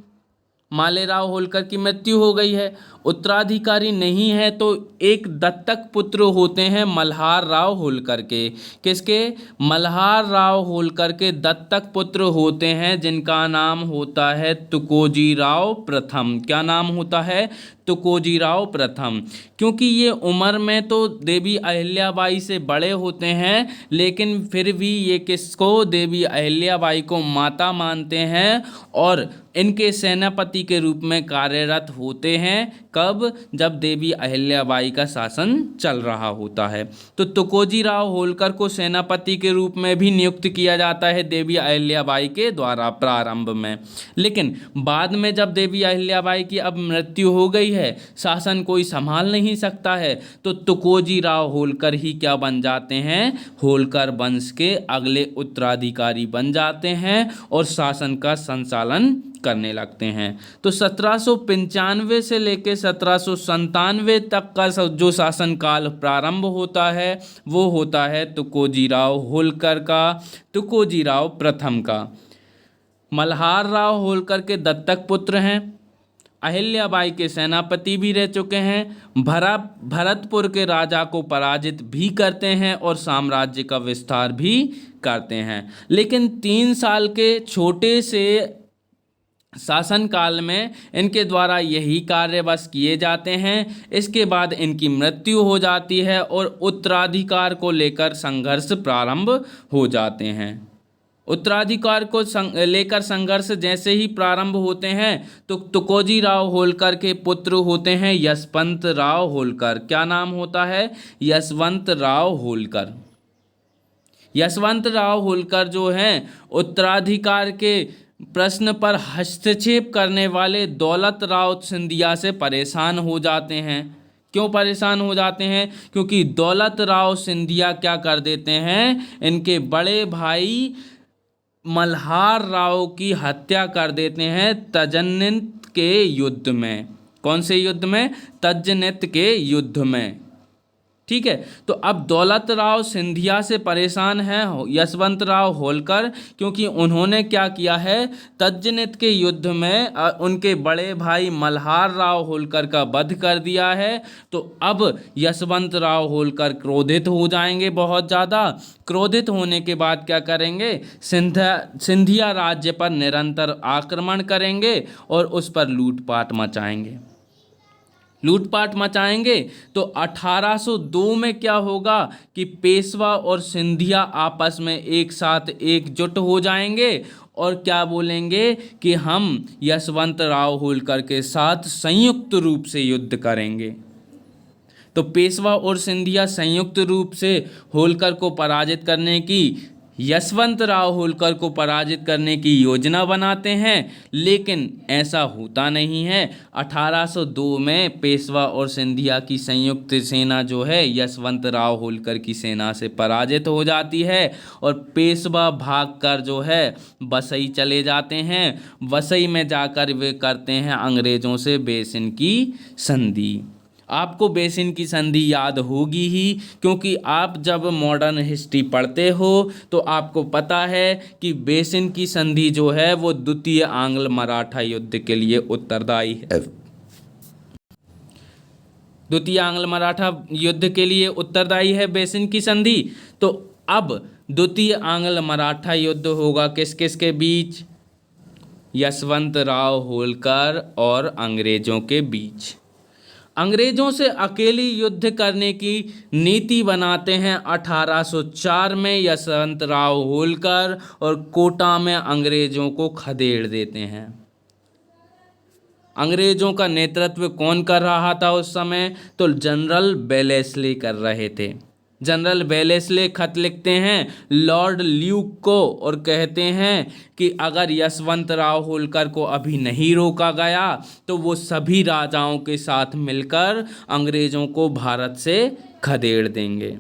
Speaker 1: मालेराव होलकर की मृत्यु हो गई है, उत्तराधिकारी नहीं है, तो एक दत्तक पुत्र होते हैं मल्हार राव होलकर के। किसके? मल्हार राव होलकर के दत्तक पुत्र होते हैं, जिनका नाम होता है तुकोजी राव प्रथम। क्या नाम होता है? तुकोजी राव प्रथम। क्योंकि ये उम्र में तो देवी अहिल्याबाई से बड़े होते हैं, लेकिन फिर भी ये किसको, देवी अहिल्याबाई को माता मानते हैं और इनके सेनापति के रूप में कार्यरत होते हैं। कब? जब देवी अहिल्याबाई का शासन चल रहा होता है। तो तुकोजी राव होलकर को सेनापति के रूप में भी नियुक्त किया जाता है देवी अहिल्याबाई के द्वारा प्रारंभ में, लेकिन बाद में जब देवी अहिल्याबाई की अब मृत्यु हो गई है, शासन कोई संभाल नहीं सकता है, तो तुकोजी राव होलकर ही क्या बन जाते हैं, होलकर वंश के अगले उत्तराधिकारी बन जाते हैं और शासन का संचालन करने लगते हैं। तो 1795 से लेकर 1797 तक का जो शासनकाल प्रारंभ होता है वो होता है तुकोजी राव होलकर का, तुकोजी राव प्रथम का। मल्हार राव होलकर के दत्तक पुत्र हैं, अहिल्याबाई के सेनापति भी रह चुके हैं, भरतपुर के राजा को पराजित भी करते हैं और साम्राज्य का विस्तार भी करते हैं। लेकिन 3 साल के छोटे से शासनकाल में इनके द्वारा यही कार्य बस किए जाते हैं। इसके बाद इनकी मृत्यु हो जाती है और उत्तराधिकार को लेकर संघर्ष प्रारंभ हो जाते हैं। उत्तराधिकार को लेकर संघर्ष जैसे ही प्रारंभ होते हैं तो तुकोजी राव होलकर के पुत्र होते हैं यशवंत राव होलकर। क्या नाम होता है? यशवंत राव होलकर। यशवंत राव होलकर जो हैं उत्तराधिकार के प्रश्न पर हस्तक्षेप करने वाले दौलत राव सिंधिया से परेशान हो जाते हैं। क्यों परेशान हो जाते हैं? क्योंकि दौलत राव सिंधिया क्या कर देते हैं, इनके बड़े भाई मल्हार राव की हत्या कर देते हैं तज्जनित के युद्ध में। कौन से युद्ध में? तज्जनित के युद्ध में। ठीक है, तो अब दौलत राव सिंधिया से परेशान है यशवंत राव होलकर, क्योंकि उन्होंने क्या किया है, तज्जनित के युद्ध में उनके बड़े भाई मल्हार राव होलकर का वध कर दिया है। तो अब यशवंत राव होलकर क्रोधित हो जाएंगे बहुत ज़्यादा। क्रोधित होने के बाद क्या करेंगे, सिंधिया राज्य पर निरंतर आक्रमण करेंगे और उस पर लूटपाट मचाएंगे। लूटपाट मचाएंगे तो 1802 में क्या होगा कि पेशवा और सिंधिया आपस में एक साथ एकजुट हो जाएंगे और क्या बोलेंगे कि हम यशवंत राव होलकर के साथ संयुक्त रूप से युद्ध करेंगे। तो पेशवा और सिंधिया संयुक्त रूप से होलकर को पराजित करने की, यशवंत राव होलकर को पराजित करने की योजना बनाते हैं, लेकिन ऐसा होता नहीं है। 1802 में पेशवा और सिंधिया की संयुक्त सेना जो है यशवंत राव होलकर की सेना से पराजित हो जाती है और पेशवा भागकर जो है वसई चले जाते हैं। वसई में जाकर वे करते हैं अंग्रेज़ों से बेसिन की संधि। आपको बेसिन की संधि याद होगी ही, क्योंकि आप जब मॉडर्न हिस्ट्री पढ़ते हो तो आपको पता है कि बेसिन की संधि जो है वो द्वितीय आंग्ल मराठा युद्ध के लिए उत्तरदायी है। द्वितीय आंग्ल मराठा युद्ध के लिए उत्तरदायी है बेसिन की संधि। तो अब द्वितीय आंग्ल मराठा युद्ध होगा किस किस के बीच? यशवंत राव होलकर और अंग्रेजों के बीच। अंग्रेजों से अकेले युद्ध करने की नीति बनाते हैं 1804 में यशवंत राव होलकर और कोटा में अंग्रेजों को खदेड़ देते हैं। अंग्रेजों का नेतृत्व कौन कर रहा था उस समय? तो जनरल वेलेस्ली कर रहे थे। जनरल वेलेस्ले खत लिखते हैं लॉर्ड ल्यूक को और कहते हैं कि अगर यशवंतराव होलकर को अभी नहीं रोका गया तो वो सभी राजाओं के साथ मिलकर अंग्रेजों को भारत से खदेड़ देंगे।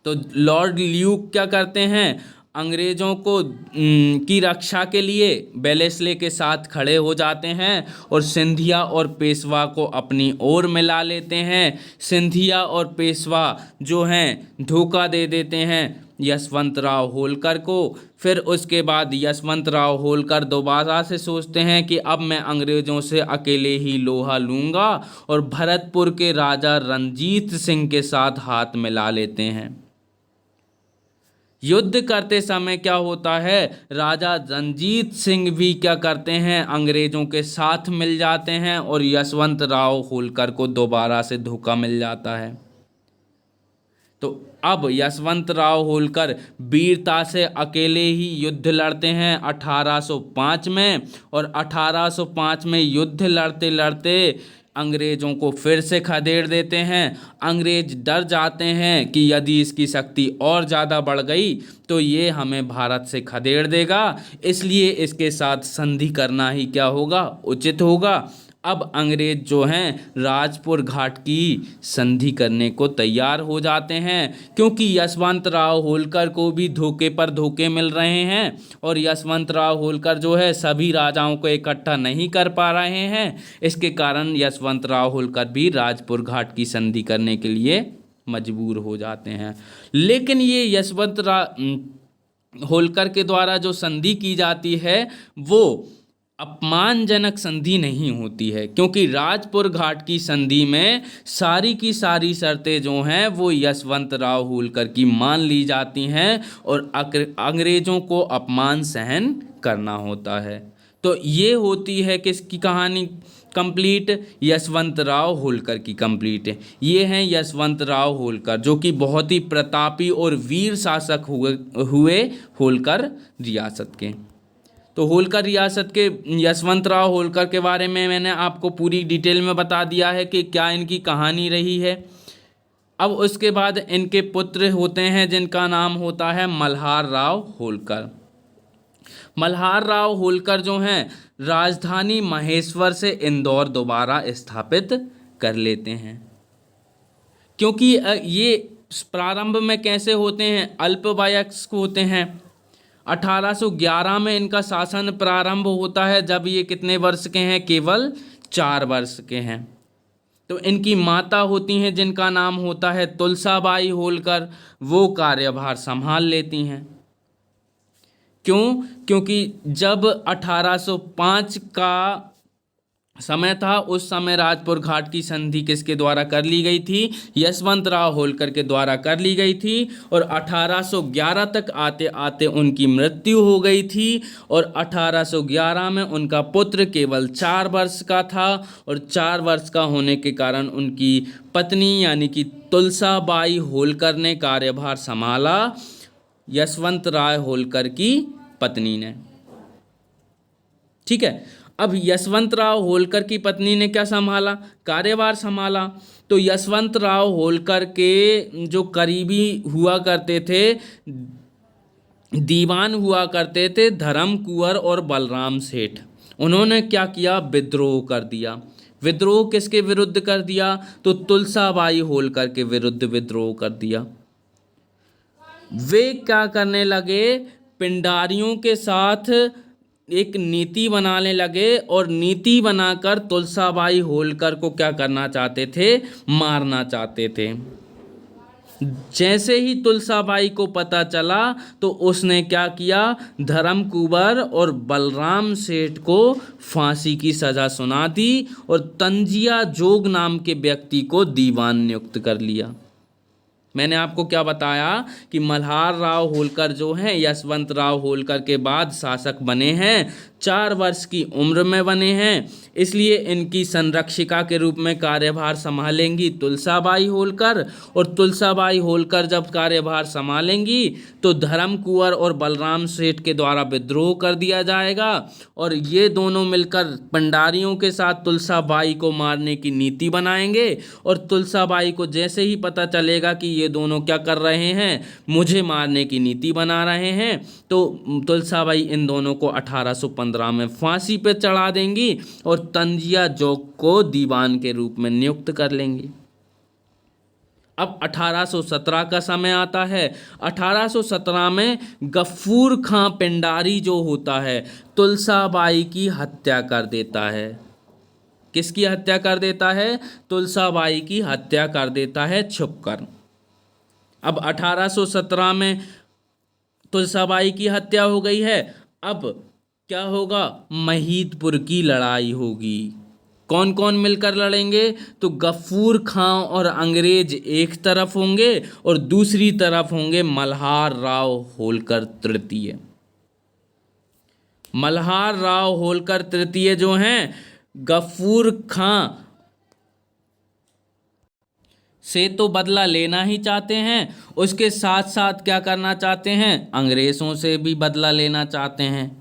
Speaker 1: तो लॉर्ड ल्यूक क्या करते हैं, अंग्रेजों को की रक्षा के लिए वेलेस्ले के साथ खड़े हो जाते हैं और सिंधिया और पेशवा को अपनी ओर मिला लेते हैं। सिंधिया और पेशवा जो हैं धोखा दे देते हैं यशवंतराव होलकर को। फिर उसके बाद यशवंतराव होलकर दोबारा से सोचते हैं कि अब मैं अंग्रेज़ों से अकेले ही लोहा लूँगा और भरतपुर के राजा रणजीत सिंह के साथ हाथ मिला लेते हैं। युद्ध करते समय क्या होता है, राजा रणजीत सिंह भी क्या करते हैं, अंग्रेज़ों के साथ मिल जाते हैं और यशवंतराव होलकर को दोबारा से धोखा मिल जाता है। तो अब यशवंतराव होलकर वीरता से अकेले ही युद्ध लड़ते हैं 1805 में, और 1805 में युद्ध लड़ते लड़ते अंग्रेज़ों को फिर से खदेड़ देते हैं। अंग्रेज डर जाते हैं कि यदि इसकी शक्ति और ज़्यादा बढ़ गई तो ये हमें भारत से खदेड़ देगा, इसलिए इसके साथ संधि करना ही क्या होगा, उचित होगा। अब अंग्रेज जो हैं राजपुर घाट की संधि करने को तैयार हो जाते हैं, क्योंकि यशवंतराव होलकर को भी धोखे पर धोखे मिल रहे हैं और यशवंतराव होलकर जो है सभी राजाओं को इकट्ठा नहीं कर पा रहे हैं। इसके कारण यशवंतराव होलकर भी राजपुर घाट की संधि करने के लिए मजबूर हो जाते हैं। लेकिन ये यशवंतराव होलकर के द्वारा जो संधि की जाती है वो अपमानजनक संधि नहीं होती है, क्योंकि राजपुर घाट की संधि में सारी की सारी शर्तें जो हैं वो यशवंतराव होलकर की मान ली जाती हैं और अंग्रेज़ों को अपमान सहन करना होता है। तो ये होती है किसकी कहानी कंप्लीट, यशवंतराव होलकर की कंप्लीट है। ये हैं यशवंतराव होलकर जो कि बहुत ही प्रतापी और वीर शासक हुए होलकर रियासत के। तो होलकर रियासत के यशवंतराव होलकर के बारे में मैंने आपको पूरी डिटेल में बता दिया है कि क्या इनकी कहानी रही है। अब उसके बाद इनके पुत्र होते हैं जिनका नाम होता है मल्हार राव होलकर। मल्हार राव होलकर जो हैं राजधानी महेश्वर से इंदौर दोबारा स्थापित कर लेते हैं, क्योंकि ये प्रारंभ में कैसे होते हैं, अल्पवयस्क होते हैं। 1811 में इनका शासन प्रारंभ होता है, जब ये कितने वर्ष के हैं, केवल 4 वर्ष के हैं। तो इनकी माता होती हैं जिनका नाम होता है तुलसाबाई होलकर, वो कार्यभार संभाल लेती हैं। क्यों? क्योंकि जब 1805 का समय था उस समय राजपुर घाट की संधि किसके द्वारा कर ली गई थी, यशवंतराव होलकर के द्वारा कर ली गई थी, और 1811 तक आते आते उनकी मृत्यु हो गई थी और 1811 में उनका पुत्र केवल 4 वर्ष का था, और 4 वर्ष का होने के कारण उनकी पत्नी यानी कि तुलसाबाई होलकर ने कार्यभार संभाला यशवंतराव होलकर की पत्नी ने। ठीक है, अब यशवंतराव होलकर की पत्नी ने क्या संभाला, कार्यभार संभाला। तो यशवंतराव होलकर के जो करीबी हुआ करते थे, दीवान हुआ करते थे धर्म कुंवर और बलराम सेठ, उन्होंने क्या किया, विद्रोह कर दिया। विद्रोह किसके विरुद्ध कर दिया, तो तुलसाबाई होलकर के विरुद्ध विद्रोह कर दिया। वे क्या करने लगे, पिंडारियों के साथ एक नीति बनाने लगे और नीति बनाकर तुलसाबाई होलकर को क्या करना चाहते थे, मारना चाहते थे। जैसे ही तुलसाबाई को पता चला तो उसने क्या किया, धर्म कुंवर और बलराम सेठ को फांसी की सज़ा सुना दी और तंजिया जोग नाम के व्यक्ति को दीवान नियुक्त कर लिया। मैंने आपको क्या बताया कि मल्हार राव होलकर जो हैं यशवंतराव होलकर के बाद शासक बने हैं, 4 वर्ष की उम्र में बने हैं, इसलिए इनकी संरक्षिका के रूप में कार्यभार संभालेंगी तुलसाबाई होलकर। और तुलसाबाई होलकर जब कार्यभार संभालेंगी तो धर्म कुंवर और बलराम सेठ के द्वारा विद्रोह कर दिया जाएगा, और ये दोनों मिलकर भंडारियों के साथ तुलसाबाई को मारने की नीति बनाएंगे। और तुलसाबाई को जैसे ही पता चलेगा कि ये दोनों क्या कर रहे हैं, मुझे मारने की नीति बना रहे हैं, तो तुलसाबाई इन दोनों को 1815 में फांसी पर चढ़ा देंगी और तंजिया जोग को दीवान के रूप में नियुक्त कर लेंगी। अब 1817 का समय आता है। 1817 में गफूर खां पिंडारी जो होता है, तुलसाबाई की हत्या कर देता है। किसकी हत्या कर देता है? तुलसाबाई की हत्या कर देता है छुपकर। अब 1817 में तुलसाबाई की हत्या हो गई है। अब क्या होगा? महीदपुर की लड़ाई होगी। कौन कौन मिलकर लड़ेंगे? तो गफूर खां और अंग्रेज एक तरफ होंगे और दूसरी तरफ होंगे मल्हार राव होलकर तृतीय। मल्हार राव होलकर तृतीय जो हैं, गफूर खां से तो बदला लेना ही चाहते हैं, उसके साथ साथ क्या करना चाहते हैं? अंग्रेजों से भी बदला लेना चाहते हैं।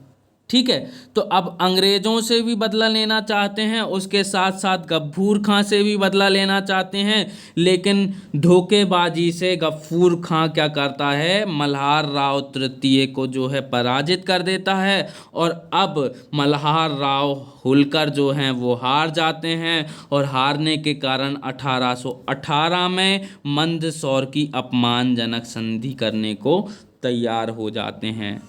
Speaker 1: ठीक है, तो अब अंग्रेजों से भी बदला लेना चाहते हैं, उसके साथ साथ गफूर खां से भी बदला लेना चाहते हैं, लेकिन धोखेबाजी से गफूर खां क्या करता है? मल्हार राव तृतीय को जो है पराजित कर देता है, और अब मल्हार राव होलकर जो हैं वो हार जाते हैं, और हारने के कारण 1818 में मंदसौर की अपमानजनक संधि करने को तैयार हो जाते हैं।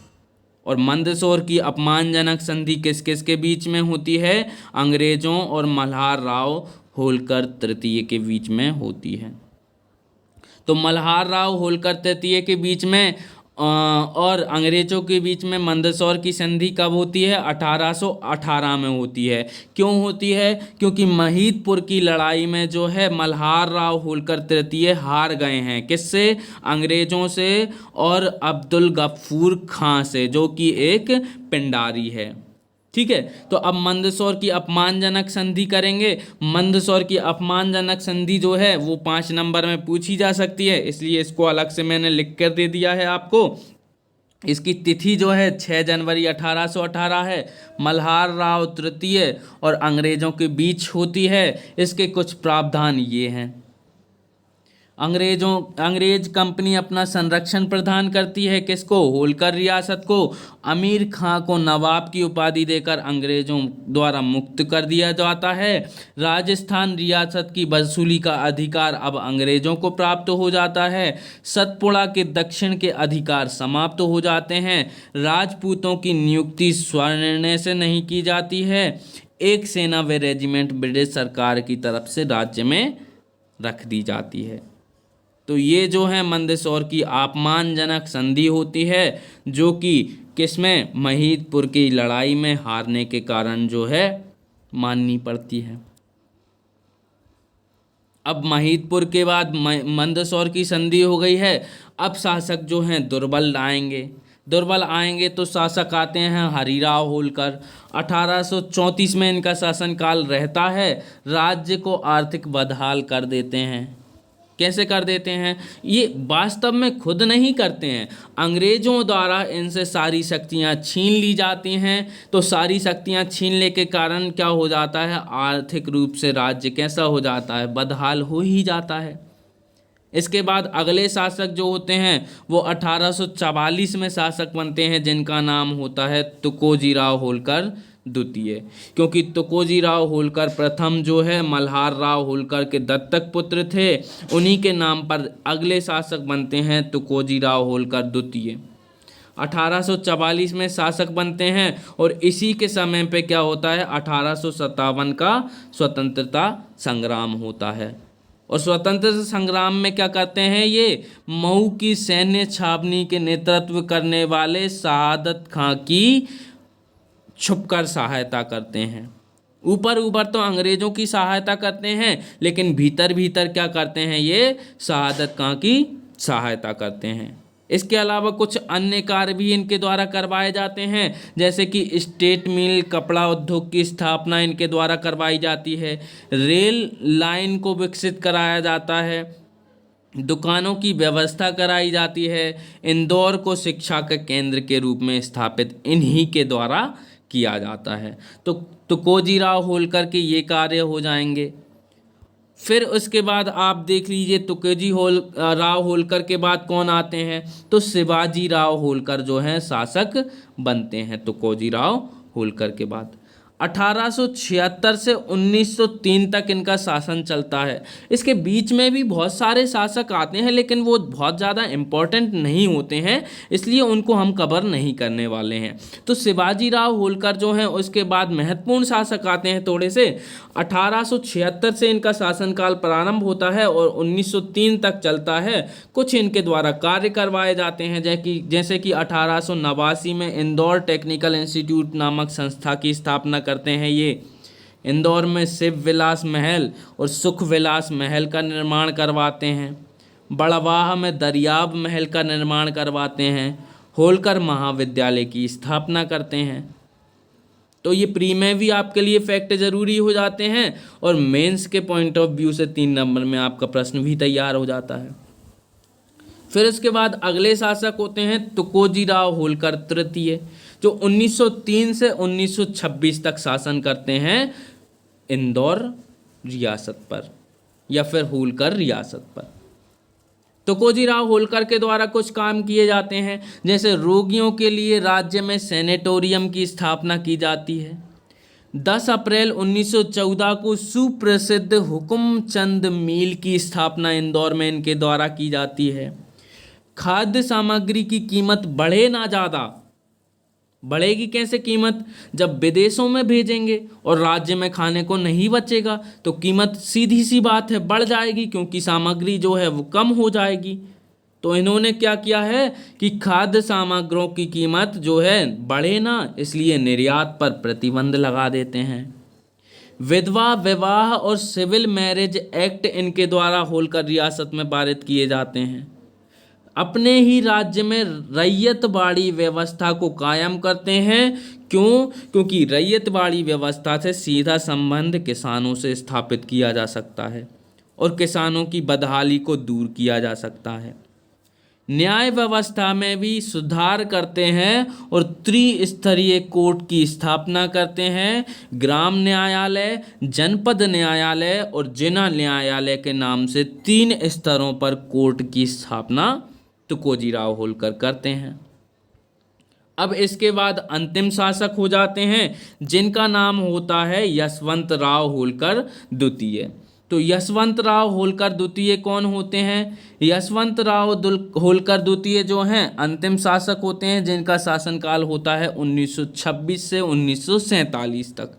Speaker 1: और मंदसौर की अपमानजनक संधि किस किस के बीच में होती है? अंग्रेजों और मल्हार राव होलकर तृतीय के बीच में होती है। तो मल्हार राव होलकर तृतीय के बीच में और अंग्रेजों के बीच में मंदसौर की संधि कब होती है? 1818 में होती है। क्यों होती है? क्योंकि महीदपुर की लड़ाई में जो है मल्हार राव होलकर तृतीय हार गए हैं। किससे? अंग्रेजों से और अब्दुल गफूर खां से, जो कि एक पिंडारी है। ठीक है, तो अब मंदसौर की अपमानजनक संधि करेंगे। मंदसौर की अपमानजनक संधि जो है वो 5 नंबर में पूछी जा सकती है, इसलिए इसको अलग से मैंने लिख कर दे दिया है आपको। इसकी तिथि जो है 6 जनवरी 1818 है। मल्हार राव तृतीय और अंग्रेजों के बीच होती है। इसके कुछ प्रावधान ये हैं। अंग्रेज कंपनी अपना संरक्षण प्रदान करती है। किसको? होलकर रियासत को। अमीर खां को नवाब की उपाधि देकर अंग्रेजों द्वारा मुक्त कर दिया जाता है। राजस्थान रियासत की वसूली का अधिकार अब अंग्रेजों को प्राप्त हो जाता है। सतपुड़ा के दक्षिण के अधिकार समाप्त हो जाते हैं। राजपूतों की नियुक्ति स्वनिर्णय से नहीं की जाती है। एक सेना व रेजिमेंट ब्रिटिश सरकार की तरफ से राज्य में रख दी जाती है। तो ये जो है मंदसौर की अपमानजनक संधि होती है, जो कि किसमें? महीदपुर की लड़ाई में हारने के कारण जो है माननी पड़ती है। अब महीदपुर के बाद मंदसौर की संधि हो गई है। अब शासक जो हैं दुर्बल आएंगे तो शासक आते हैं हरिराव होलकर। 1834 में इनका शासनकाल रहता है। राज्य को आर्थिक बदहाल कर देते हैं। कैसे कर देते हैं? ये वास्तव में खुद नहीं करते हैं, अंग्रेजों द्वारा इनसे सारी शक्तियां छीन ली जाती हैं। तो सारी शक्तियां छीनने के कारण क्या हो जाता है? आर्थिक रूप से राज्य कैसा हो जाता है? बदहाल हो ही जाता है। इसके बाद अगले शासक जो होते हैं वो 1844 में शासक बनते हैं, जिनका नाम होता है तुकोजीराव होलकर द्वितीय। क्योंकि तुकोजीराव होलकर प्रथम जो है मल्हार राव होलकर के दत्तक पुत्र थे, उन्हीं के नाम पर अगले शासक बनते हैं तुकोजीराव होलकर द्वितीय। 1844 में शासक बनते हैं और इसी के समय पे क्या होता है? 1857 का स्वतंत्रता संग्राम होता है। और स्वतंत्रता संग्राम में क्या करते हैं? ये मऊ की सैन्य छावनी के नेतृत्व करने वाले शहादत खां की छुपकर सहायता करते हैं। ऊपर तो अंग्रेजों की सहायता करते हैं, लेकिन भीतर क्या करते हैं? ये शहादत खां की सहायता करते हैं। इसके अलावा कुछ अन्य कार्य भी इनके द्वारा करवाए जाते हैं, जैसे कि स्टेट मिल, कपड़ा उद्योग की स्थापना इनके द्वारा करवाई जाती है, रेल लाइन को विकसित कराया जाता है, दुकानों की व्यवस्था कराई जाती है, इंदौर को शिक्षा के केंद्र के रूप में स्थापित इन्हीं के द्वारा किया जाता है। तो तुकोजीराव होलकर के ये कार्य हो जाएंगे। फिर उसके बाद आप देख लीजिए राव होलकर के बाद कौन आते हैं, तो शिवाजी राव होलकर जो हैं शासक बनते हैं तुकोजीराव होलकर के बाद। 1876 से 1903 तक इनका शासन चलता है। इसके बीच में भी बहुत सारे शासक आते हैं, लेकिन वो बहुत ज़्यादा इम्पोर्टेंट नहीं होते हैं, इसलिए उनको हम कवर नहीं करने वाले हैं। तो शिवाजी राव होलकर जो हैं उसके बाद महत्वपूर्ण शासक आते हैं थोड़े से। 1876 से इनका शासनकाल प्रारंभ होता है और 1903 तक चलता है। कुछ इनके द्वारा कार्य करवाए जाते हैं, जैसे कि 1889 में इंदौर टेक्निकल इंस्टीट्यूट नामक संस्था की स्थापना करते हैं। ये इंदौर में शिव विलास महल और सुख विलास महल का निर्माण करवाते हैं। बड़वाह में दरियाब महल का निर्माण करवाते हैं। होलकर महाविद्यालय की स्थापना करते हैं। तो ये प्री में भी आपके लिए फैक्ट जरूरी हो जाते हैं और मेंस के पॉइंट ऑफ व्यू से 3 नंबर में आपका प्रश्न भी तैयार हो जाता है। फिर इसके बाद अगले शासक होते हैं तुकोजीराव होलकर तृतीय, जो 1903 से 1926 तक शासन करते हैं इंदौर रियासत पर या फिर होलकर रियासत पर। तुकोजीराव होलकर के द्वारा कुछ काम किए जाते हैं, जैसे रोगियों के लिए राज्य में सैनिटोरियम की स्थापना की जाती है। 10 अप्रैल 1914 को सुप्रसिद्ध हुकुमचंद मिल की स्थापना इंदौर में इनके द्वारा की जाती है। खाद्य सामग्री की कीमत बढ़े ना ज़्यादा, बढ़ेगी कैसे कीमत, जब विदेशों में भेजेंगे और राज्य में खाने को नहीं बचेगा तो कीमत सीधी सी बात है बढ़ जाएगी, क्योंकि सामग्री जो है वो कम हो जाएगी। तो इन्होंने क्या किया है कि खाद्य सामग्रियों की कीमत जो है बढ़े ना, इसलिए निर्यात पर प्रतिबंध लगा देते हैं। विधवा विवाह और सिविल मैरिज एक्ट इनके द्वारा होलकर रियासत में पारित किए जाते हैं। अपने ही राज्य में रैयतवाड़ी व्यवस्था को कायम करते हैं। क्योंकि रैयतवाड़ी व्यवस्था से सीधा संबंध किसानों से स्थापित किया जा सकता है और किसानों की बदहाली को दूर किया जा सकता है। न्याय व्यवस्था में भी सुधार करते हैं और त्रिस्तरीय कोर्ट की स्थापना करते हैं। ग्राम न्यायालय, जनपद न्यायालय और जिला न्यायालय के नाम से 3 स्तरों पर कोर्ट की स्थापना तुकोजीराव होलकर करते हैं। अब इसके बाद अंतिम शासक हो जाते हैं, जिनका नाम होता है यशवंतराव होलकर द्वितीय। तो यशवंतराव होलकर द्वितीय कौन होते हैं? यशवंतराव होलकर द्वितीय जो हैं अंतिम शासक होते हैं, जिनका शासनकाल होता है 1926 से 1947 तक,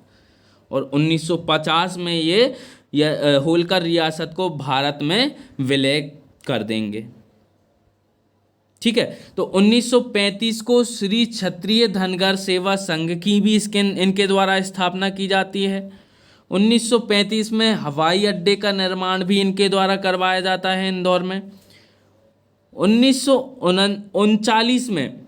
Speaker 1: और 1950 में ये होलकर रियासत को भारत में विलय कर देंगे। ठीक है। तो 1935 को श्री क्षत्रिय धनगर सेवा संघ की भी इनके द्वारा स्थापना की जाती है। 1935 में हवाई अड्डे का निर्माण भी इनके द्वारा करवाया जाता है इंदौर में। 1939 में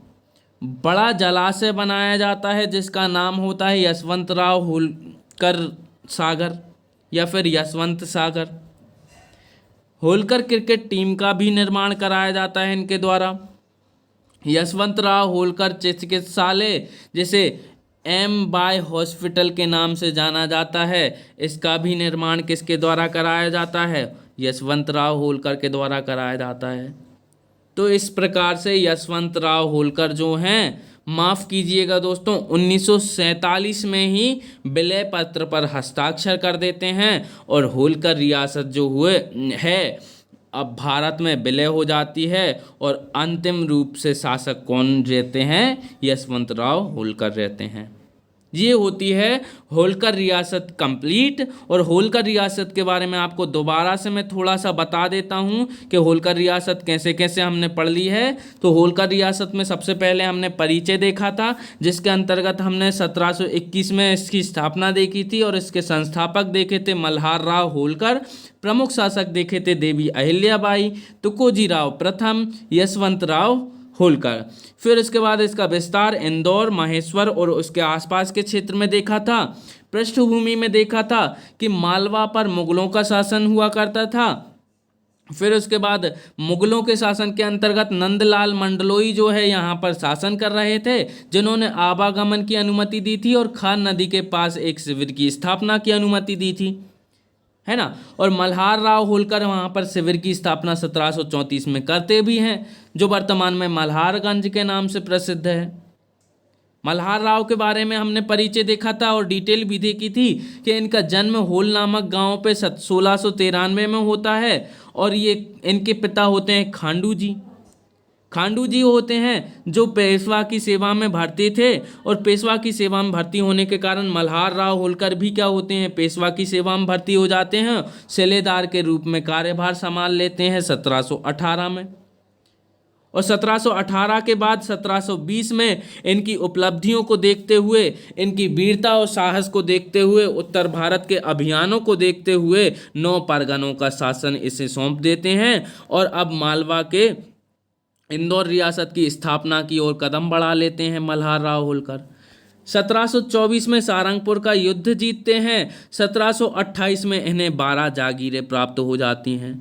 Speaker 1: बड़ा जलाशय बनाया जाता है, जिसका नाम होता है यशवंतराव होलकर सागर या फिर यशवंत सागर। होलकर क्रिकेट टीम का भी निर्माण कराया जाता है इनके द्वारा। यशवंतराव होलकर चिकित्सालय, जिसे एम.बाय हॉस्पिटल के नाम से जाना जाता है, इसका भी निर्माण किसके द्वारा कराया जाता है? यशवंतराव होलकर के द्वारा कराया जाता है। तो इस प्रकार से यशवंतराव होलकर जो हैं, माफ़ कीजिएगा दोस्तों, 1947 में ही विलय पत्र पर हस्ताक्षर कर देते हैं और होलकर रियासत जो है अब भारत में विलय हो जाती है। और अंतिम रूप से शासक कौन रहते हैं? यशवंतराव होलकर रहते हैं। ये होती है होलकर रियासत कंप्लीट। और होलकर रियासत के बारे में आपको दोबारा से मैं थोड़ा सा बता देता हूँ कि होलकर रियासत कैसे कैसे हमने पढ़ ली है। तो होलकर रियासत में सबसे पहले हमने परिचय देखा था, जिसके अंतर्गत हमने 1721 में इसकी स्थापना देखी थी और इसके संस्थापक देखे थे मल्हार राव होलकर। प्रमुख शासक देखे थे देवी अहिल्याबाई, तुकोजी राव प्रथम, यशवंत राव होलकर। फिर इसके बाद इसका विस्तार इंदौर, महेश्वर और उसके आसपास के क्षेत्र में देखा था। पृष्ठभूमि में देखा था कि मालवा पर मुगलों का शासन हुआ करता था। फिर उसके बाद मुगलों के शासन के अंतर्गत नंदलाल मंडलोई जो है यहाँ पर शासन कर रहे थे, जिन्होंने आवागमन की अनुमति दी थी और खान नदी के पास एक शिविर की स्थापना की अनुमति दी थी, है ना। और मल्हार राव होलकर वहाँ पर शिविर की स्थापना 1734 में करते भी हैं, जो वर्तमान में मल्हारगंज के नाम से प्रसिद्ध है। मल्हार राव के बारे में हमने परिचय देखा था और डिटेल भी देखी थी कि इनका जन्म होल नामक गांव पे 1693 में होता है और ये इनके पिता होते हैं खांडू जी। खांडू जी होते हैं जो पेशवा की सेवा में भर्ती थे और पेशवा की सेवा में भर्ती होने के कारण मल्हार राव होलकर भी क्या होते हैं, पेशवा की सेवा में भर्ती हो जाते हैं। सेलेदार के रूप में कार्यभार संभाल लेते हैं 1718 में। और 1718 के बाद 1720 में इनकी उपलब्धियों को देखते हुए, इनकी वीरता और साहस को देखते हुए, उत्तर भारत के अभियानों को देखते हुए 9 परगनों का शासन इसे सौंप देते हैं और अब मालवा के इंदौर रियासत की स्थापना की ओर कदम बढ़ा लेते हैं मल्हार राव होलकर। 1724 में सारंगपुर का युद्ध जीतते हैं। 1728 में इन्हें 12 जागीरें प्राप्त हो जाती हैं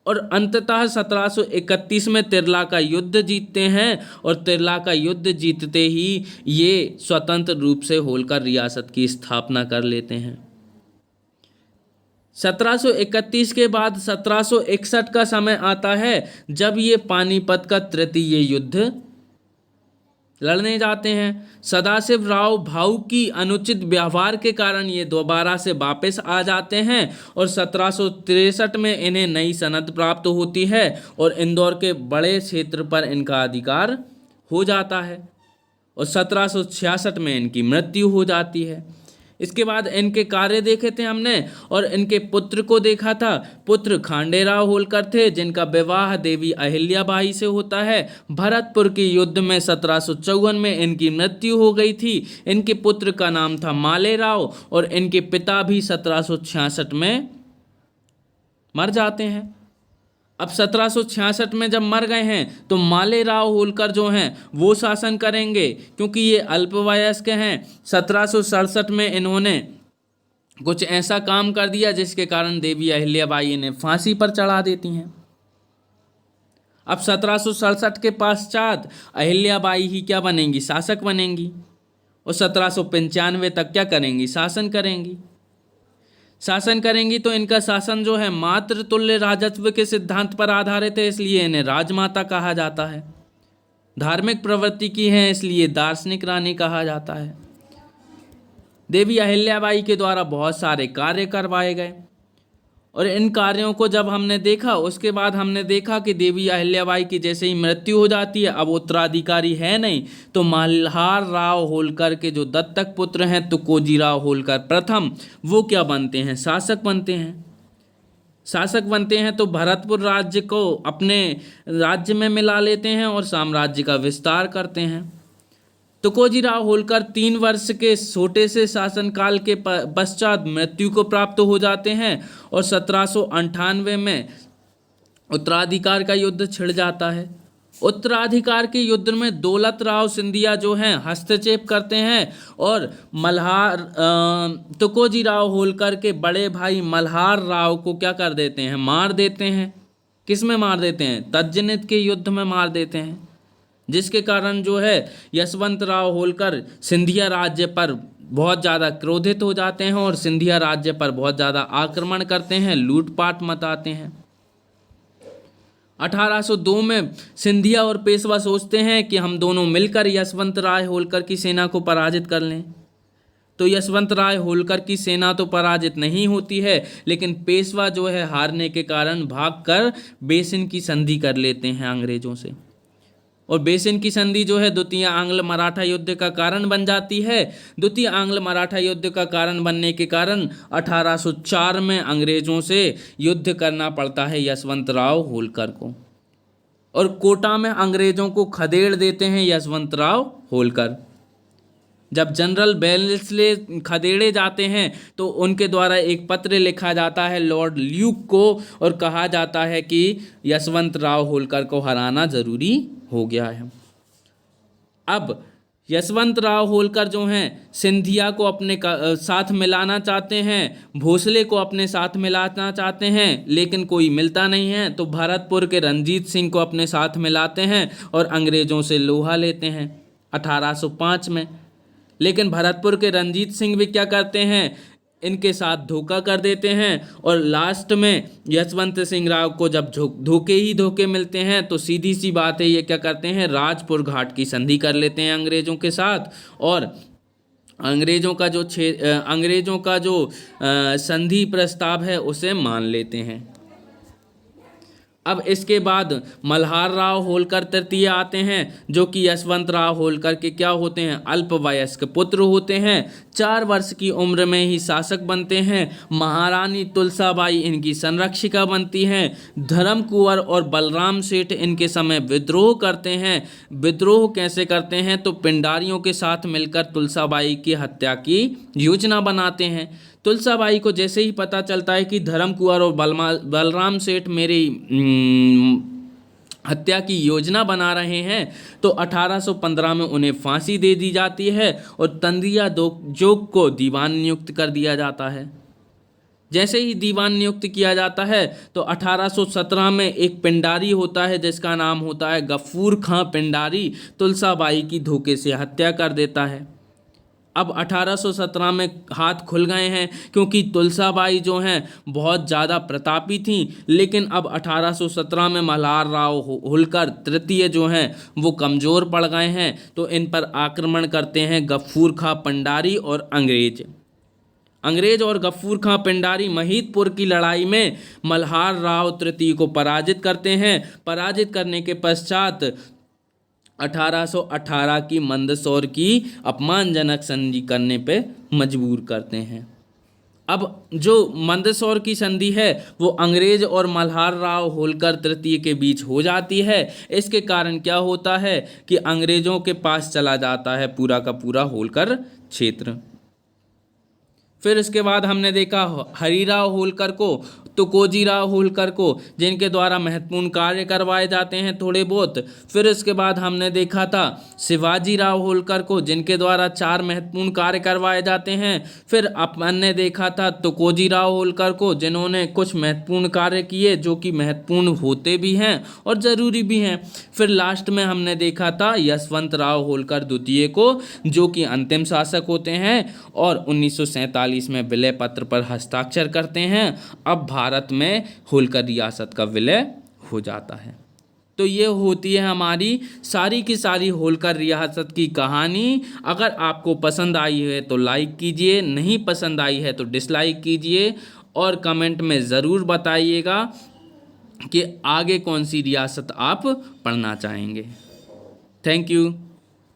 Speaker 1: और अंततः 1731 में तिरला का युद्ध जीतते हैं और तिरला का युद्ध जीतते ही ये स्वतंत्र रूप से होलकर रियासत की स्थापना कर लेते हैं। 1731 के बाद 1761 का समय आता है जब ये पानीपत का तृतीय युद्ध लड़ने जाते हैं। सदाशिव राव भाऊ की अनुचित व्यवहार के कारण ये दोबारा से वापस आ जाते हैं और 1763 में इन्हें नई सनद प्राप्त होती है और इंदौर के बड़े क्षेत्र पर इनका अधिकार हो जाता है और 1766 में इनकी मृत्यु हो जाती है। इसके बाद इनके कार्य देखे थे हमने और इनके पुत्र को देखा था। पुत्र खांडेराव होलकर थे, जिनका विवाह देवी अहिल्याबाई से होता है। भरतपुर के युद्ध में 1754 में इनकी मृत्यु हो गई थी। इनके पुत्र का नाम था मालेराव और इनके पिता भी 1766 में मर जाते हैं। अब 1766 में जब मर गए हैं तो मालेराव होलकर जो हैं वो शासन करेंगे, क्योंकि ये अल्पवयस्क हैं। 1767 में इन्होंने कुछ ऐसा काम कर दिया जिसके कारण देवी अहिल्याबाई इन्हें फांसी पर चढ़ा देती हैं। अब 1767 के पश्चात अहिल्याबाई ही क्या बनेंगी, शासक बनेंगी और 1795 तक क्या करेंगी, शासन करेंगी। शासन करेंगी तो इनका शासन जो है मातृ तुल्य राजत्व के सिद्धांत पर आधारित है, इसलिए इन्हें राजमाता कहा जाता है। धार्मिक प्रवृत्ति की है, इसलिए दार्शनिक रानी कहा जाता है। देवी अहिल्याबाई के द्वारा बहुत सारे कार्य करवाए गए और इन कार्यों को जब हमने देखा उसके बाद हमने देखा कि देवी अहिल्याबाई की जैसे ही मृत्यु हो जाती है, अब उत्तराधिकारी है नहीं, तो मल्हार राव होलकर के जो दत्तक पुत्र हैं तुकोजी राव होलकर प्रथम, वो क्या बनते हैं, शासक बनते हैं। शासक बनते हैं तो भरतपुर राज्य को अपने राज्य में मिला लेते हैं और साम्राज्य का विस्तार करते हैं। तुकोजी राव होलकर 3 वर्ष के छोटे से शासनकाल के पश्चात मृत्यु को प्राप्त हो जाते हैं और 1798 में उत्तराधिकार का युद्ध छिड़ जाता है। उत्तराधिकार के युद्ध में दौलत राव सिंधिया जो हैं हस्तक्षेप करते हैं और तुकोजी राव होलकर के बड़े भाई मल्हार राव को क्या कर देते हैं, मार देते हैं। किस में मार देते हैं, तज्जनित के युद्ध में मार देते हैं, जिसके कारण जो है यशवंत राव होलकर सिंधिया राज्य पर बहुत ज़्यादा क्रोधित हो जाते हैं और सिंधिया राज्य पर बहुत ज़्यादा आक्रमण करते हैं, लूटपाट मचाते हैं। 1802 में सिंधिया और पेशवा सोचते हैं कि हम दोनों मिलकर यशवंत राय होलकर की सेना को पराजित कर लें। तो यशवंत राय होलकर की सेना तो पराजित नहीं होती है, लेकिन पेशवा जो है हारने के कारण भागकर बेसिन की संधि कर लेते हैं अंग्रेजों से और बेसिन की संधि जो है द्वितीय आंग्ल मराठा युद्ध का कारण बन जाती है। द्वितीय आंग्ल मराठा युद्ध का कारण बनने के कारण 1804 में अंग्रेजों से युद्ध करना पड़ता है यशवंतराव होलकर को, और कोटा में अंग्रेजों को खदेड़ देते हैं यशवंतराव होलकर। जब जनरल वेल्लेस्ले खदेड़े जाते हैं तो उनके द्वारा एक पत्र लिखा जाता है लॉर्ड ल्यूक को, और कहा जाता है कि यशवंतराव होलकर को हराना ज़रूरी हो गया है। अब यशवंतराव होलकर जो हैं सिंधिया को अपने साथ मिलाना चाहते हैं, भोसले को अपने साथ मिलाना चाहते हैं, लेकिन कोई मिलता नहीं है, तो भरतपुर के रंजीत सिंह को अपने साथ मिलाते हैं और अंग्रेज़ों से लोहा लेते हैं 1805 में। लेकिन भरतपुर के रंजीत सिंह भी क्या करते हैं, इनके साथ धोखा कर देते हैं, और लास्ट में यशवंत सिंह राव को जब धोखे ही धोखे मिलते हैं तो सीधी सी बात है ये क्या करते हैं, राजपुर घाट की संधि कर लेते हैं अंग्रेज़ों के साथ, और अंग्रेज़ों का जो संधि प्रस्ताव है उसे मान लेते हैं। अब इसके बाद मल्हार राव होलकर तृतीय आते हैं, जो कि यशवंत राव होलकर के क्या होते हैं, अल्पवयस्क पुत्र होते हैं। 4 वर्ष की उम्र में ही शासक बनते हैं। महारानी तुलसाबाई इनकी संरक्षिका बनती हैं। धर्म कुंवर और बलराम सेठ इनके समय विद्रोह करते हैं। विद्रोह कैसे करते हैं, तो पिंडारियों के साथ मिलकर तुलसाबाई की हत्या की योजना बनाते हैं। तुलसाबाई को जैसे ही पता चलता है कि धर्म कुंवर और बलराम सेठ मेरी हत्या की योजना बना रहे हैं, तो 1815 में उन्हें फांसी दे दी जाती है और तंदिया जोग को दीवान नियुक्त कर दिया जाता है। जैसे ही दीवान नियुक्त किया जाता है तो 1817 में एक पिंडारी होता है जिसका नाम होता है गफूर खां पिंडारी, तुलसाबाई की धोखे से हत्या कर देता है। अब 1817 में हाथ खुल गए हैं, क्योंकि तुलसाबाई जो हैं बहुत ज़्यादा प्रतापी थीं, लेकिन अब 1817 में मल्हार राव होलकर तृतीय जो हैं वो कमज़ोर पड़ गए हैं, तो इन पर आक्रमण करते हैं गफूर खां पिंडारी और अंग्रेज और गफूर खां पिंडारी महिदपुर की लड़ाई में मल्हार राव तृतीय को पराजित करते हैं। पराजित करने के पश्चात 1818 की मंदसौर की अपमानजनक संधि करने पे मजबूर करते हैं। अब जो मंदसौर की संधि है वो अंग्रेज और मल्हार राव होलकर तृतीय के बीच हो जाती है। इसके कारण क्या होता है कि अंग्रेजों के पास चला जाता है पूरा का पूरा होलकर क्षेत्र। फिर इसके बाद हमने देखा हरिराव होलकर को, तुकोजीराव होलकर को, जिनके द्वारा महत्वपूर्ण कार्य करवाए जाते हैं थोड़े बहुत। फिर इसके बाद हमने देखा था शिवाजीराव होलकर को, जिनके द्वारा 4 महत्वपूर्ण कार्य करवाए जाते हैं। फिर अपन ने देखा था तुकोजीराव होलकर को, जिन्होंने कुछ महत्वपूर्ण कार्य किए जो कि महत्वपूर्ण होते भी हैं और ज़रूरी भी हैं। फिर लास्ट में हमने देखा था यशवंतराव होलकर द्वितीय को, जो कि अंतिम शासक होते हैं और 1947 में विलय पत्र पर हस्ताक्षर करते हैं। अब भारत में होलकर रियासत का विलय हो जाता है। तो ये होती है हमारी सारी की सारी होलकर रियासत की कहानी। अगर आपको पसंद आई है तो लाइक कीजिए, नहीं पसंद आई है तो डिसलाइक कीजिए, और कमेंट में ज़रूर बताइएगा कि आगे कौन सी रियासत आप पढ़ना चाहेंगे। Thank you.